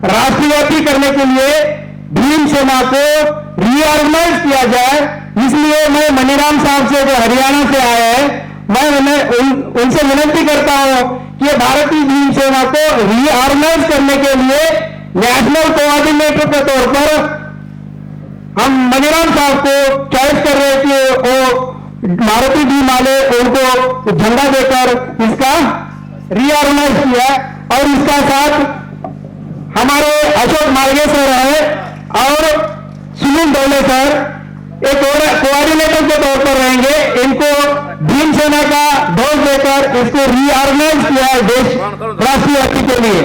राष्ट्रव्यापी करने के लिए भीम सेना को रीऑर्गेनाइज किया जाए। इसलिए मैं मनीराम साहब से जो हरियाणा से आए हैं, मैं उनसे विनती करता हूं कि भारतीय भीम सेना को रीऑर्गेनाइज करने के लिए नेशनल कोऑर्डिनेटर के तौर पर हम मनीराम साहब को चॉइस कर रहे हैं कि वो मारुति जी माले उनको झंडा देकर इसका रीऑर्गेनाइज किया। और इसका साथ हमारे अशोक मालगे सर है और सुनील दौले सर एक और कोऑर्डिनेटर के तौर पर रहेंगे। इनको भीम सेना का ढोल देकर इसको रीऑर्गेनाइज किया है देश राष्ट्रव्यापी के लिए।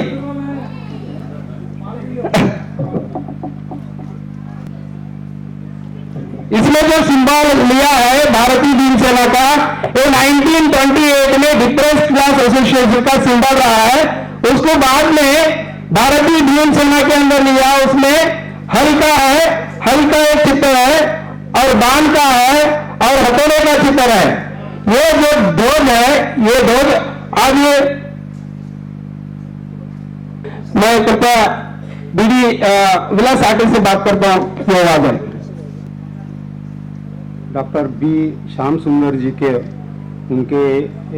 इसमें जो सिंबल लिया है भारतीय भीम सेना का, ये 1928 में डिप्रेस्ड क्लास एसोसिएशन का सिंबल रहा है। उसको बाद में भारतीय भीम सेना के अंदर लिया, उसमें हल का है, हल का एक चित्र है और बाण का है और हथौड़े का चित्र है। ये जो ध्वज है, ये ध्वज आज मैं कृपया बीडी विलास आटे से बात करता हूं। डॉक्टर बी श्याम सुंदर जी के उनके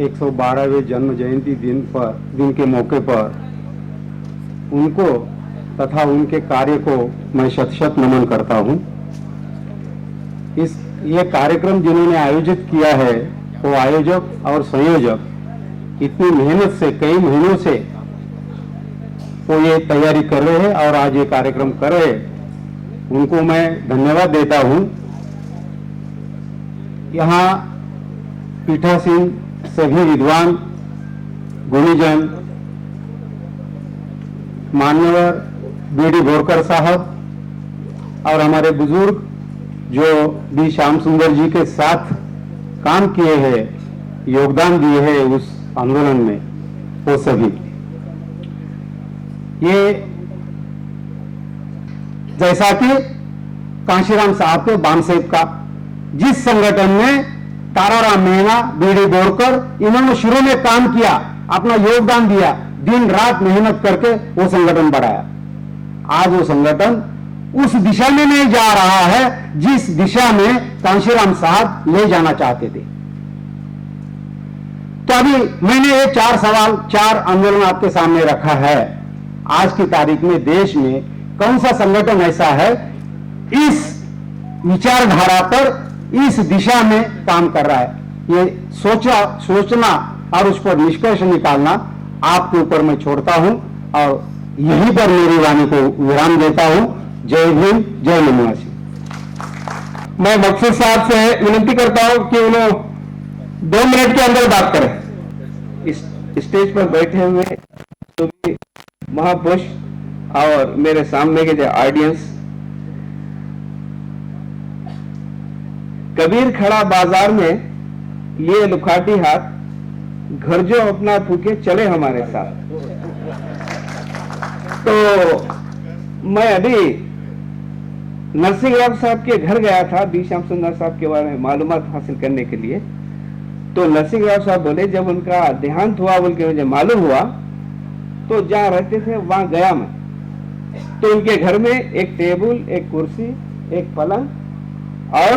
112वें जन्म जयंती दिन के मौके पर उनको तथा उनके कार्य को मैं शत शत नमन करता हूं। ये कार्यक्रम जिन्होंने आयोजित किया है, वो आयोजक और संयोजक इतनी मेहनत से कई महीनों से वो ये तैयारी कर रहे हैं और आज ये कार्यक्रम कर रहे हैं, उनको मैं धन्यवाद देता हूं। यहाँ पीठासीन सभी विद्वान गुणीजन, मान्यवर बीडी बोरकर साहब और हमारे बुजुर्ग जो बी श्याम सुंदर जी के साथ काम किए हैं, योगदान दिए हैं उस आंदोलन में, वो सभी। ये जैसा कि कांशीराम साहब के बामसेब का जिस संगठन में ताराराम मीणा, बीडी बोरकर, इन्होंने शुरू में काम किया, अपना योगदान दिया, दिन रात मेहनत करके वो संगठन बढ़ाया। आज वो संगठन उस दिशा में नहीं जा रहा है जिस दिशा में कांशीराम साहब ले जाना चाहते थे। तो अभी मैंने ये 4 सवाल, 4 आंदोलन आपके सामने रखा है। आज की तारीख में देश में कौन सा संगठन ऐसा है इस विचारधारा पर, इस दिशा में काम कर रहा है? ये सोचना और उस पर निष्कर्ष निकालना आपके ऊपर मैं छोड़ता हूं और यहीं पर मेरी वाणी को विराम देता हूं। जय भीम, जय मनीवासी। मैं मकसूद साहब से विनती करता हूं कि उन्हें 2 मिनट के अंदर बात करें। इस स्टेज पर बैठे हुए तो भी महापुरुष और मेरे सामने के जो ऑडियंस, कबीर खड़ा बाजार में लिए लुखाटी हाथ, घर जो अपना फूके चले हमारे साथ। तो मैं अभी नरसिंह राव साहब के घर गया था बी श्याम सुंदर साहब के बारे में मालूमात हासिल करने के लिए। तो नरसिंह राव साहब बोले जब उनका देहांत हुआ बोल के मुझे मालूम हुआ तो जहाँ रहते थे वहां गया मैं। तो उनके घर में एक टेबल, एक कुर्सी, एक पलंग और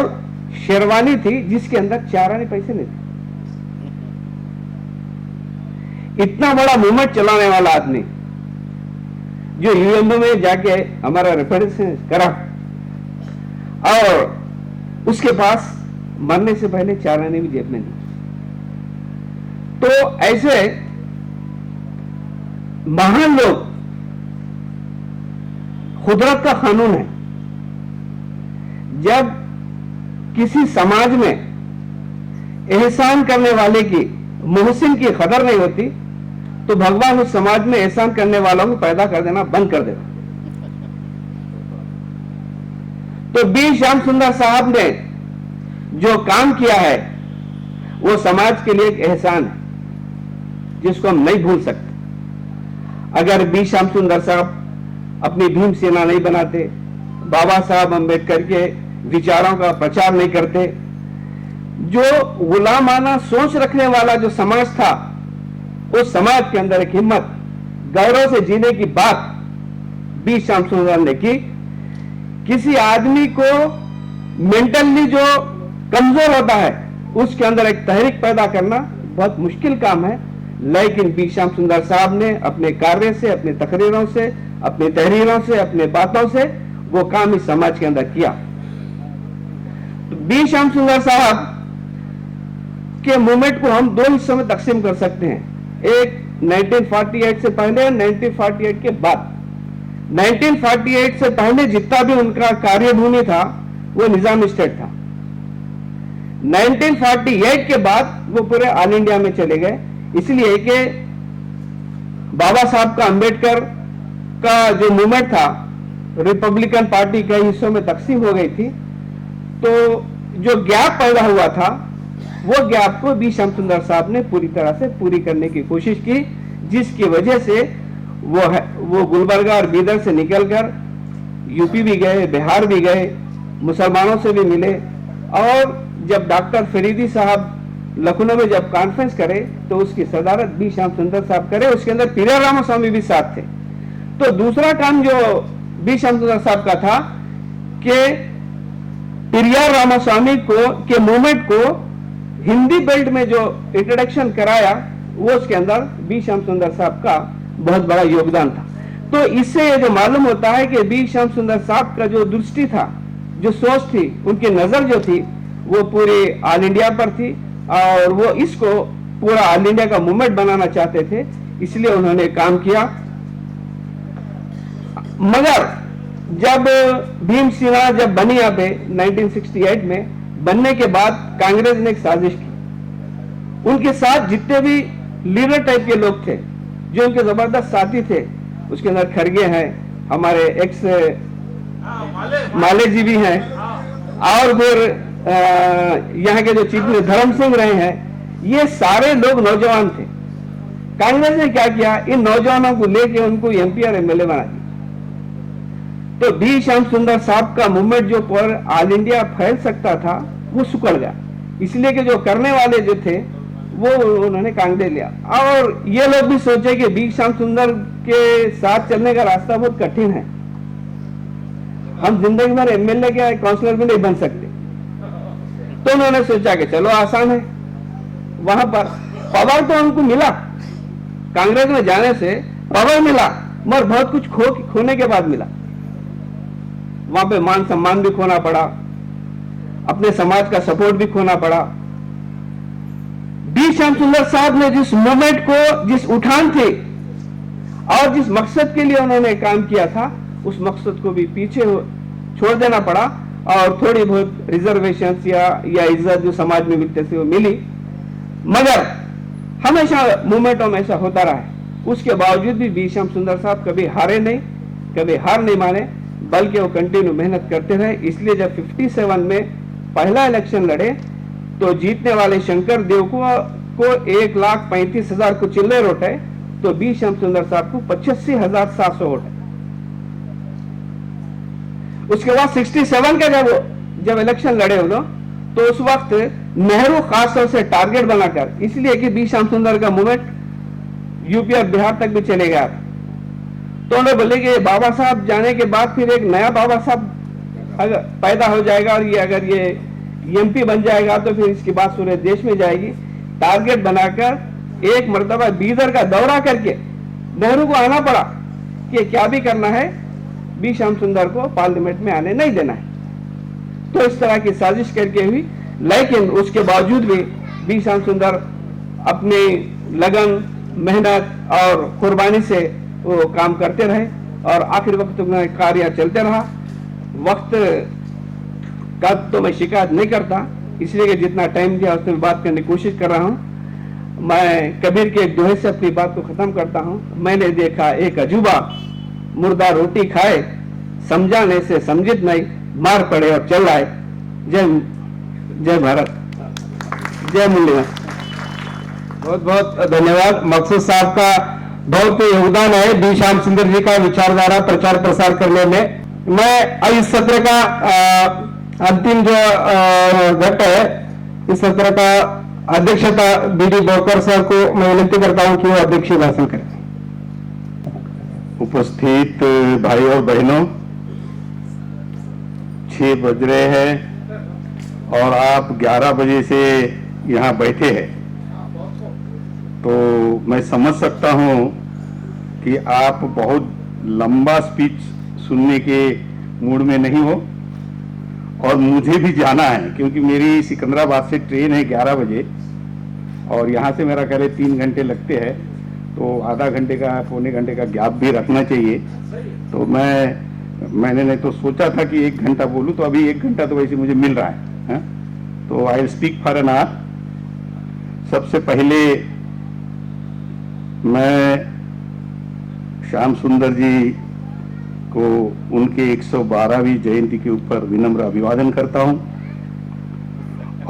शेरवानी थी जिसके अंदर 4 आने पैसे नहीं थे। इतना बड़ा मूवमेंट चलाने वाला आदमी जो यूएनओ में जाके हमारा रिप्रेजेंटेशन करा और उसके पास मरने से पहले 4 आने भी जेब में नहीं। तो ऐसे महान लोग, कुदरत का कानून है, जब किसी समाज में एहसान करने वाले की, मोहसिन की कदर नहीं होती तो भगवान उस समाज में एहसान करने वालों को पैदा कर देना बंद कर देता। तो बी श्याम सुंदर साहब ने जो काम किया है वो समाज के लिए एक एहसान है जिसको हम नहीं भूल सकते। अगर बी श्याम सुंदर साहब अपनी भीम सेना नहीं बनाते, बाबा साहब अंबेडकर के विचारों का प्रचार नहीं करते, जो गुलामाना सोच रखने वाला जो समाज था उस समाज के अंदर एक हिम्मत, गौरव से जीने की बात बी श्याम सुंदर ने की। किसी आदमी को मेंटली जो कमजोर होता है उसके अंदर एक तहरीक पैदा करना बहुत मुश्किल काम है, लेकिन बी श्याम सुंदर साहब ने अपने कार्य से, अपने तकरीरों से, अपनी तहरीरों से, अपने बातों से वो काम इस समाज के अंदर किया। तो बी श्याम सुंदर साहब के मूवमेंट को हम 2 हिस्सों में तकसीम कर सकते हैं, एक 1948 से पहले, 1948 के बाद। 1948 से पहले जितना भी उनका कार्यभूमि था वो निजाम स्टेट था। 1948 के बाद वो पूरे ऑल इंडिया में चले गए, इसलिए कि बाबा साहब का, अंबेडकर का जो मूवमेंट था रिपब्लिकन पार्टी कई हिस्सों में तकसीम हो गई थी। तो जो गैप पैदा हुआ था वो गैप को बी श्याम सुंदर साहब ने पूरी तरह से पूरी करने की कोशिश की, जिसकी वजह से वो गुलबर्गा और बीदर से निकलकर यूपी भी गए, बिहार भी गए, मुसलमानों से भी मिले। और जब डॉक्टर फरीदी साहब लखनऊ में जब कॉन्फ्रेंस करे तो उसकी सदारत बी श्याम सुंदर साहब करे, उसके अंदर पेरियार रामास्वामी भी साथ थे। तो दूसरा काम जो बी श्याम सुंदर साहब का था कि पेरियार रामास्वामी के मूवमेंट को हिंदी बेल्ट में जो इंट्रोडक्शन कराया वो उसके अंदर बी श्याम सुंदर साहब का बहुत बड़ा योगदान था। तो इससे ये जो मालूम होता है कि बी श्याम सुंदर साहब का जो दृष्टि था, जो सोच थी, उनकी नजर जो थी वो पूरे ऑल इंडिया पर थी और वो इसको पूरा ऑल इंडिया का मूवमेंट बनाना चाहते थे, इसलिए उन्होंने काम किया। मगर जब भीम सेना जब बनी यहाँ पे 1968 में, बनने के बाद कांग्रेस ने एक साजिश की। उनके साथ जितने भी लीडर टाइप के लोग थे जो उनके जबरदस्त साथी थे, उसके अंदर खड़गे हैं, हमारे एक्स माले जी भी हैं, और फिर यहाँ के जो चीफ मिनिस्टर धर्म सिंह रहे हैं, ये सारे लोग नौजवान थे। कांग्रेस ने क्या किया, इन नौजवानों को लेके उनको एमपी और एमएलए बना दिया। तो बी श्याम सुंदर साहब का मूवमेंट जो पर ऑल इंडिया फैल सकता था वो सुकड़ गया, इसलिए कि जो करने वाले जो थे वो उन्होंने कांग्रेस लिया। और ये लोग भी सोचे कि बी श्याम सुंदर के साथ चलने का रास्ता बहुत कठिन है, हम जिंदगी भर एमएलए के काउंसलर भी नहीं बन सकते। तो उन्होंने सोचा कि चलो आसान है, वहां पर पावर तो उनको मिला, कांग्रेस में जाने से पावर मिला, मगर बहुत कुछ खोने के बाद मिला। वहां पे मान सम्मान भी खोना पड़ा, अपने समाज का सपोर्ट भी खोना पड़ा। बी श्याम सुंदर साहब ने जिस मूवमेंट को, जिस उठान थे और जिस मकसद के लिए उन्होंने काम किया था, उस मकसद को भी पीछे छोड़ देना पड़ा और थोड़ी बहुत रिजर्वेशन या इज्जत जो समाज में मिलते थे वो मिली। मगर हमेशा मूवमेंटों में ऐसा होता रहा है, उसके बावजूद भी बी श्याम सुंदर साहब कभी हारे नहीं, कभी हार नहीं माने, बल्कि वो कंटिन्यू मेहनत करते रहे। इसलिए जब 57 में पहला इलेक्शन लड़े तो जीतने वाले शंकर देव को को 1,35,000 को चिल्ले वोट है, तो बी श्याम सुंदर साहब को 85,700 वोट है। उसके बाद 67 का जब इलेक्शन लड़े हो तो उस वक्त नेहरू खास तौर से टारगेट बनाकर, इसलिए कि बी श्याम सुंदर का मूवमेंट यूपी और बिहार तक भी चलेगा, तो उन्होंने बोले कि बाबा साहब जाने के बाद फिर एक नया बाबा साहब अगर पैदा हो जाएगा और ये अगर ये एमपी बन जाएगा तो फिर इसकी बात पूरे देश में जाएगी। टारगेट बनाकर एक मर्तबा बीदर का दौरा करके नेहरू को आना पड़ा कि क्या भी करना है, बी श्याम सुंदर को पार्लियामेंट में आने नहीं देना है। तो इस तरह की साजिश करके हुई, लेकिन उसके बावजूद भी बी श्याम सुंदर अपनी लगन, मेहनत और कुर्बानी से वो काम करते रहे और आखिर वक्त में कार्य चलते रहा। वक्त का तो मैं शिकायत नहीं करता, इसलिए कि जितना टाइम दिया उसमें बात करने की कोशिश कर रहा हूं। मैं कबीर के एक दोहे से अपनी बात को खत्म करता हूं। मैंने देखा एक अजूबा, मुर्दा रोटी खाए, समझाने से समझित नहीं, मार पड़े और चल आए। जय भारत, जय मूल्य। बहुत बहुत धन्यवाद। मकसूद साहब का बहुत योगदान है बी श्याम सुंदर जी का विचारधारा प्रचार प्रसार करने में। मैं इस सत्र का अंतिम जो घट है, इस सत्र का अध्यक्षता बीडी बोरकर सर को मैं विनती करता हूं कि वो अध्यक्षीय भाषण करें। उपस्थित भाई और बहनों, 6 बज रहे हैं और आप 11 बजे से यहाँ बैठे हैं, तो मैं समझ सकता हूँ कि आप बहुत लंबा स्पीच सुनने के मूड में नहीं हो और मुझे भी जाना है, क्योंकि मेरी सिकंदराबाद से ट्रेन है 11 बजे और यहाँ से मेरा कह रहे 3 घंटे लगते हैं, तो आधा घंटे का पौने घंटे का गैप भी रखना चाहिए। तो मैंने नहीं तो सोचा था कि 1 घंटा बोलूं, तो अभी 1 घंटा तो वैसे मुझे मिल रहा है। तो I will speak for an hour. सबसे पहले मैं श्याम सुंदर जी को उनके 112वीं जयंती के ऊपर विनम्र अभिवादन करता हूं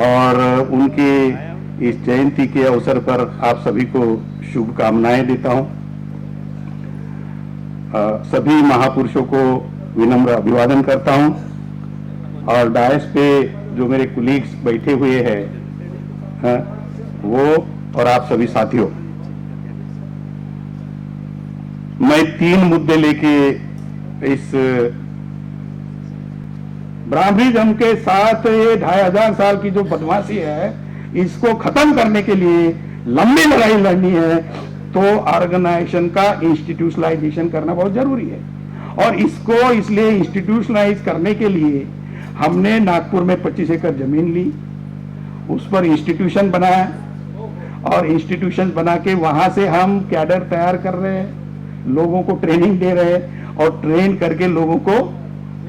और उनके इस जयंती के अवसर पर आप सभी को शुभकामनाएं देता हूं। सभी महापुरुषों को विनम्र अभिवादन करता हूं और डायस पे जो मेरे कुलीग्स बैठे हुए हैं वो और आप सभी साथियों, मैं 3 मुद्दे लेके इस ब्राह्मणिज्म के साथ ये 2500 साल की जो बदमाशी है, इसको खत्म करने के लिए लंबी लड़ाई लड़नी है, तो ऑर्गेनाइजेशन का इंस्टीट्यूशनलाइजेशन करना बहुत जरूरी है। और इसको इसलिए इंस्टीट्यूशनलाइज करने के लिए हमने नागपुर में 25 एकड़ जमीन ली, उस पर इंस्टीट्यूशन बनाया और इंस्टीट्यूशन बना के वहां से हम कैडर तैयार कर रहे हैं, लोगों को ट्रेनिंग दे रहे हैं और ट्रेन करके लोगों को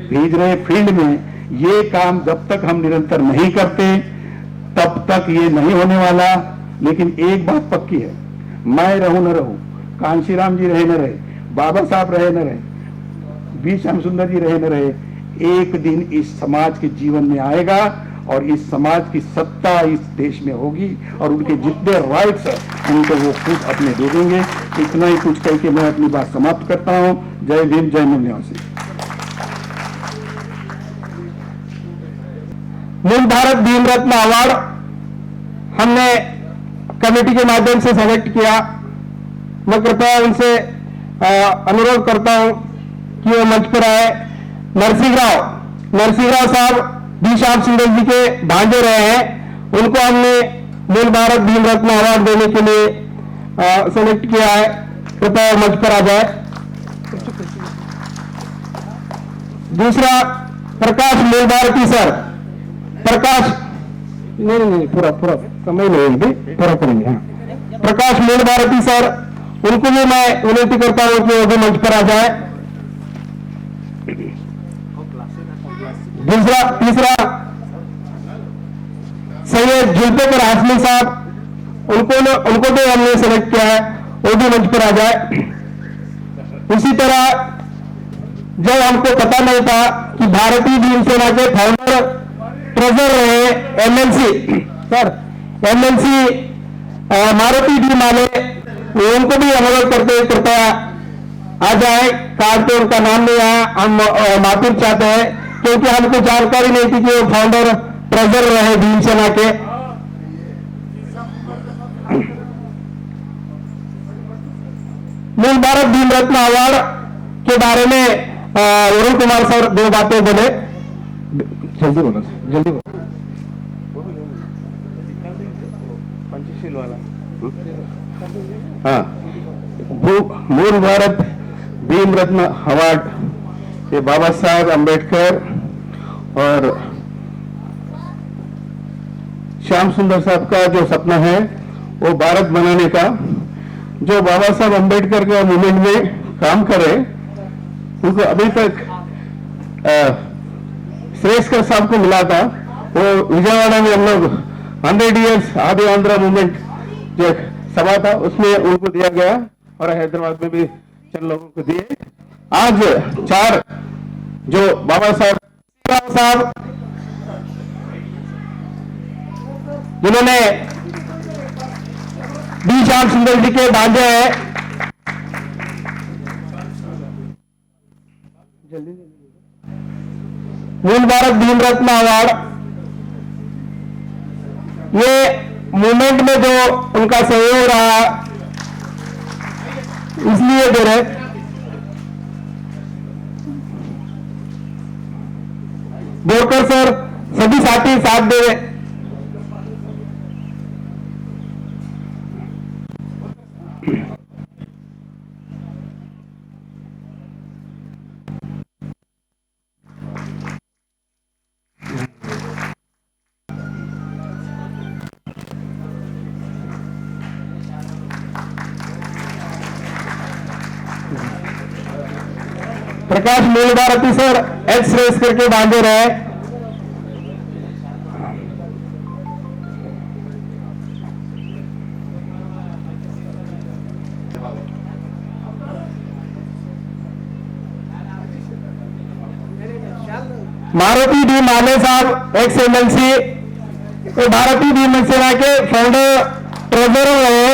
भेज रहे फील्ड में। ये काम जब तक हम निरंतर नहीं करते तब तक ये नहीं होने वाला। लेकिन एक बात पक्की है, मैं रहूं न रहूं, कांशीराम जी रहे न रहे, बाबा साहब रहे न रहे, बी श्याम सुंदर जी रहे न रहे, एक दिन इस समाज के जीवन में आएगा और इस समाज की सत्ता इस देश में होगी और उनके जितने राइट्स हैं उनको वो खुद अपने दे देंगे। इतना ही कुछ कह के मैं अपनी बात समाप्त करता हूं। जय भीम, जय निवासी। मूल भारत भीम रत्न अवार्ड हमने कमेटी के माध्यम से सेलेक्ट किया। मैं कृपया उनसे अनुरोध करता हूं कि वो मंच पर आए। नरसिंह राव साहब बी श्याम सुंदर जी के भांजे रहे हैं, उनको हमने मूल भारत भीम रत्न अवार्ड देने के लिए सेलेक्ट किया है। कृपया मंच पर आ जाए। दूसरा, प्रकाश मूल भारती सर। प्रकाश नहीं पूरा समय नहीं, पूरा करेंगे। हाँ, प्रकाश मूल भारती सर, उनको भी मैं विनती करता हूं कि वो भी मंच पर आ जाए। तीसरा सैयद जुल्फिकार हाशमी साहब, उनको भी हमने सेलेक्ट किया है, वो भी मंच पर आ जाए। उसी तरह जब हमको पता नहीं था कि भारतीय भीम सेना के फाउंडर ट्रेजर रहे एमएलसी मारुति डी माले, उनको भी अनुरोध करते कृपया आ जाए। कार्ड पे उनका नाम नहीं आया, हम माफी चाहते हैं क्योंकि हमको जानकारी नहीं थी कि वो फाउंडर ट्रेजरर रहे भीमसेना के। मूल भारत भीम रत्न अवार्ड के बारे में वरुण कुमार सर 2 बातें बोले। जल्दी बोलो, जल्दी बोलो। पंचशील वाला। हाँ, मूल भारत भीम रत्न अवार्ड ये बाबा साहब अंबेडकर और श्याम सुंदर साहब का जो सपना है वो भारत बनाने का, जो बाबा साहब अंबेडकर का मूवमेंट में काम करे, उनको अभी तक श्रेष्ठकर साहब को मिला था। वो विजयवाड़ा में हम लोग 100 ईयर्स आदि आंध्रा मूवमेंट जो सभा था उसमें उनको दिया गया और हैदराबाद में भी चंद लोगों को दिए। आज 4 जो बाबा साहब जिन्होंने बी श्याम सुंदर जी के भांजे हैं, मूल भारत भीम रत्न अवार्ड ये मूवमेंट में जो उनका सहयोग रहा इसलिए दे रहे। बोरकर सर सभी साथी साथ दे रहे। प्रकाश मूल भारती सर एक्स रेस करके बांधे रहे। मारुति डी माले साहब एक्स एमएलसी, तो भारतीय भीम सेना के फाउंडर ट्रेजरर रहे।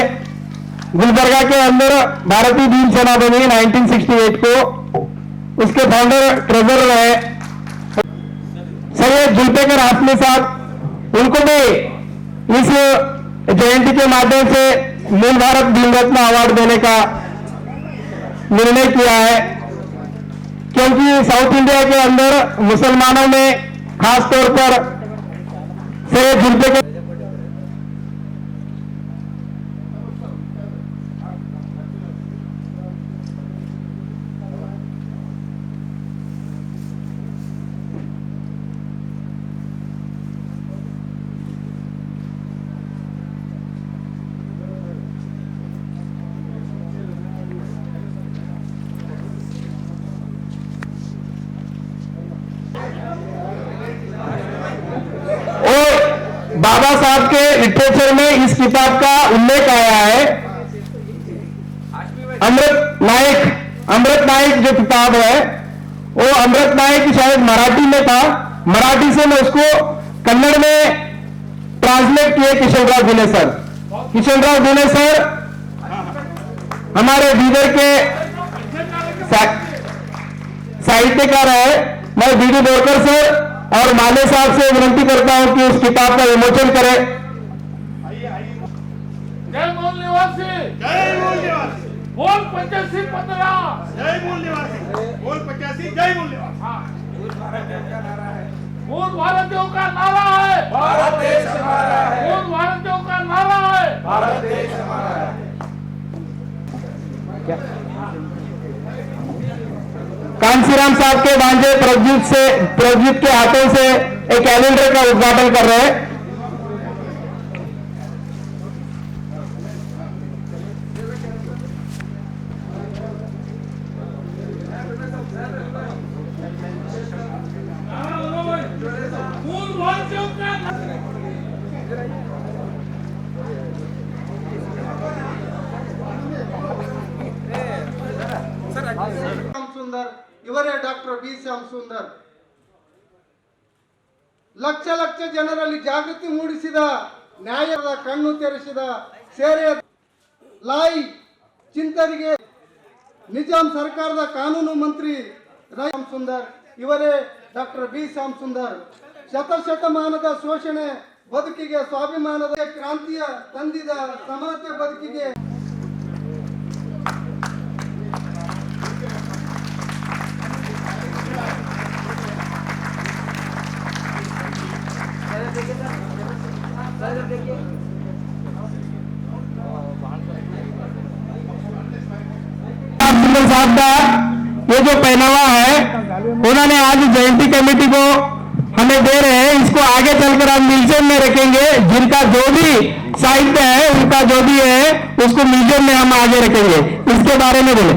गुलबर्गा के अंदर भारतीय भीम सेना बनी 1968 को, उसके फाउंडर ट्रेजरर रहे। सैयद जुल्फिकार हाशमी साहब, उनको भी इस जयंती के माध्यम से मूल भारत भीम रत्न अवार्ड देने का निर्णय किया है, क्योंकि साउथ इंडिया के अंदर मुसलमानों में खास तौर पर सैयद जुल्फिकार बाबा साहब के लिटरेचर में इस किताब का उल्लेख आया है। अमृत नायक जो किताब है वो अमृत नायक शायद मराठी में था, मराठी से मैं उसको कन्नड़ में ट्रांसलेट किए किशनराव गुने सर। किशनराव गुने सर हमारे बीदर के साहित्यकार है। मैं बीडी बोरकर सर और माले साहब से विनती करता हूं कि उस किताब का विमोचन करें। जय मूल निवासी, जय मूल निवासी, बोल 85 15, जय मूल निवासी, बोल 85, जय मूल निवासी। मूल भारतीयों का नारा है, भारत देश हमारा है। मूल भारतीयों का नारा है, भारत देश हमारा है। कांसीराम साहब के भांजे प्रभुजीत के हाथों से एक कैलेंडर का उद्घाटन कर रहे हैं। ಸುಂದರ್ ಇವರೇ ಡಾಕ್ಟರ್ ಬಿ ಶ್ಯಾಮ್ ಸುಂದರ್. ಲಕ್ಷ ಲಕ್ಷ ಜನರಲ್ಲಿ ಜಾಗೃತಿ ಮೂಡಿಸಿದ, ನ್ಯಾಯದ ಕಣ್ಣು ತೆರೆಸಿದ ಸೇರೆ ಲಾಯಿ ಚಿಂತರಿಗೆ ನಿಜಾಂ ಸರ್ಕಾರದ ಕಾನೂನು ಮಂತ್ರಿ ಶ್ಯಾಮ್ ಸುಂದರ್ ಇವರೇ ಡಾಕ್ಟರ್ ಬಿ ಶ್ಯಾಮ್ ಸುಂದರ್. ಶತಶತಮಾನದ ಶೋಷಣೆ ಬದುಕಿಗೆ ಸ್ವಾಭಿಮಾನದ ಕ್ರಾಂತಿಯ ತಂದಿದ ಸಮಾನತೆ ಬದುಕಿಗೆ साहब का ये जो पहनावा है उन्होंने आज जयंती कमेटी को हमें दे रहे हैं, इसको आगे चलकर हम म्यूजियम में रखेंगे। जिनका जो भी साहित्य है उनका जो भी है उसको म्यूजियम में हम आगे रखेंगे। इसके बारे में बोले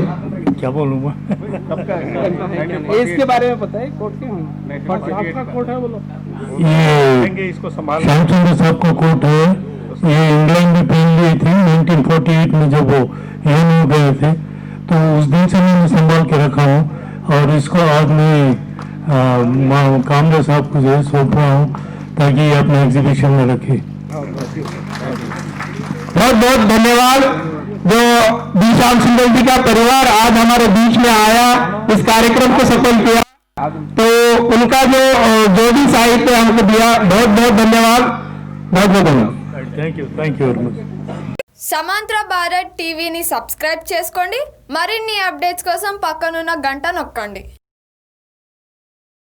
क्या बोलूँगा इसके बारे में पता है कोर्ट के आपका कोर्ट है बोलो ये इसको श्यामचंद्र साहब का कोट है। ये इंग्लैंड में पहन लिए थे 1948 में जब वो यन हो गए थे, तो उस दिन से मैंने संभाल के रखा हूँ और इसको आज मैं कामरा साहब को जो है सौंप रहा हूँ ताकि ये अपने एग्जीबिशन में रखे। बहुत बहुत धन्यवाद। जो बी श्याम सुंदर जी का परिवार आज हमारे बीच में आया, इस कार्यक्रम को सफल किया, तो उनका जो भी साहित्य हमको दिया, बहुत बहुत धन्यवाद, बहुत बहुत धन्यवाद। Thank you very much. సమాంతర భారత్ టీవీని సబ్స్క్రైబ్ చేసుకోండి. మరిన్ని అప్డేట్స్ కోసం పక్కనున్న గంట నొక్కండి.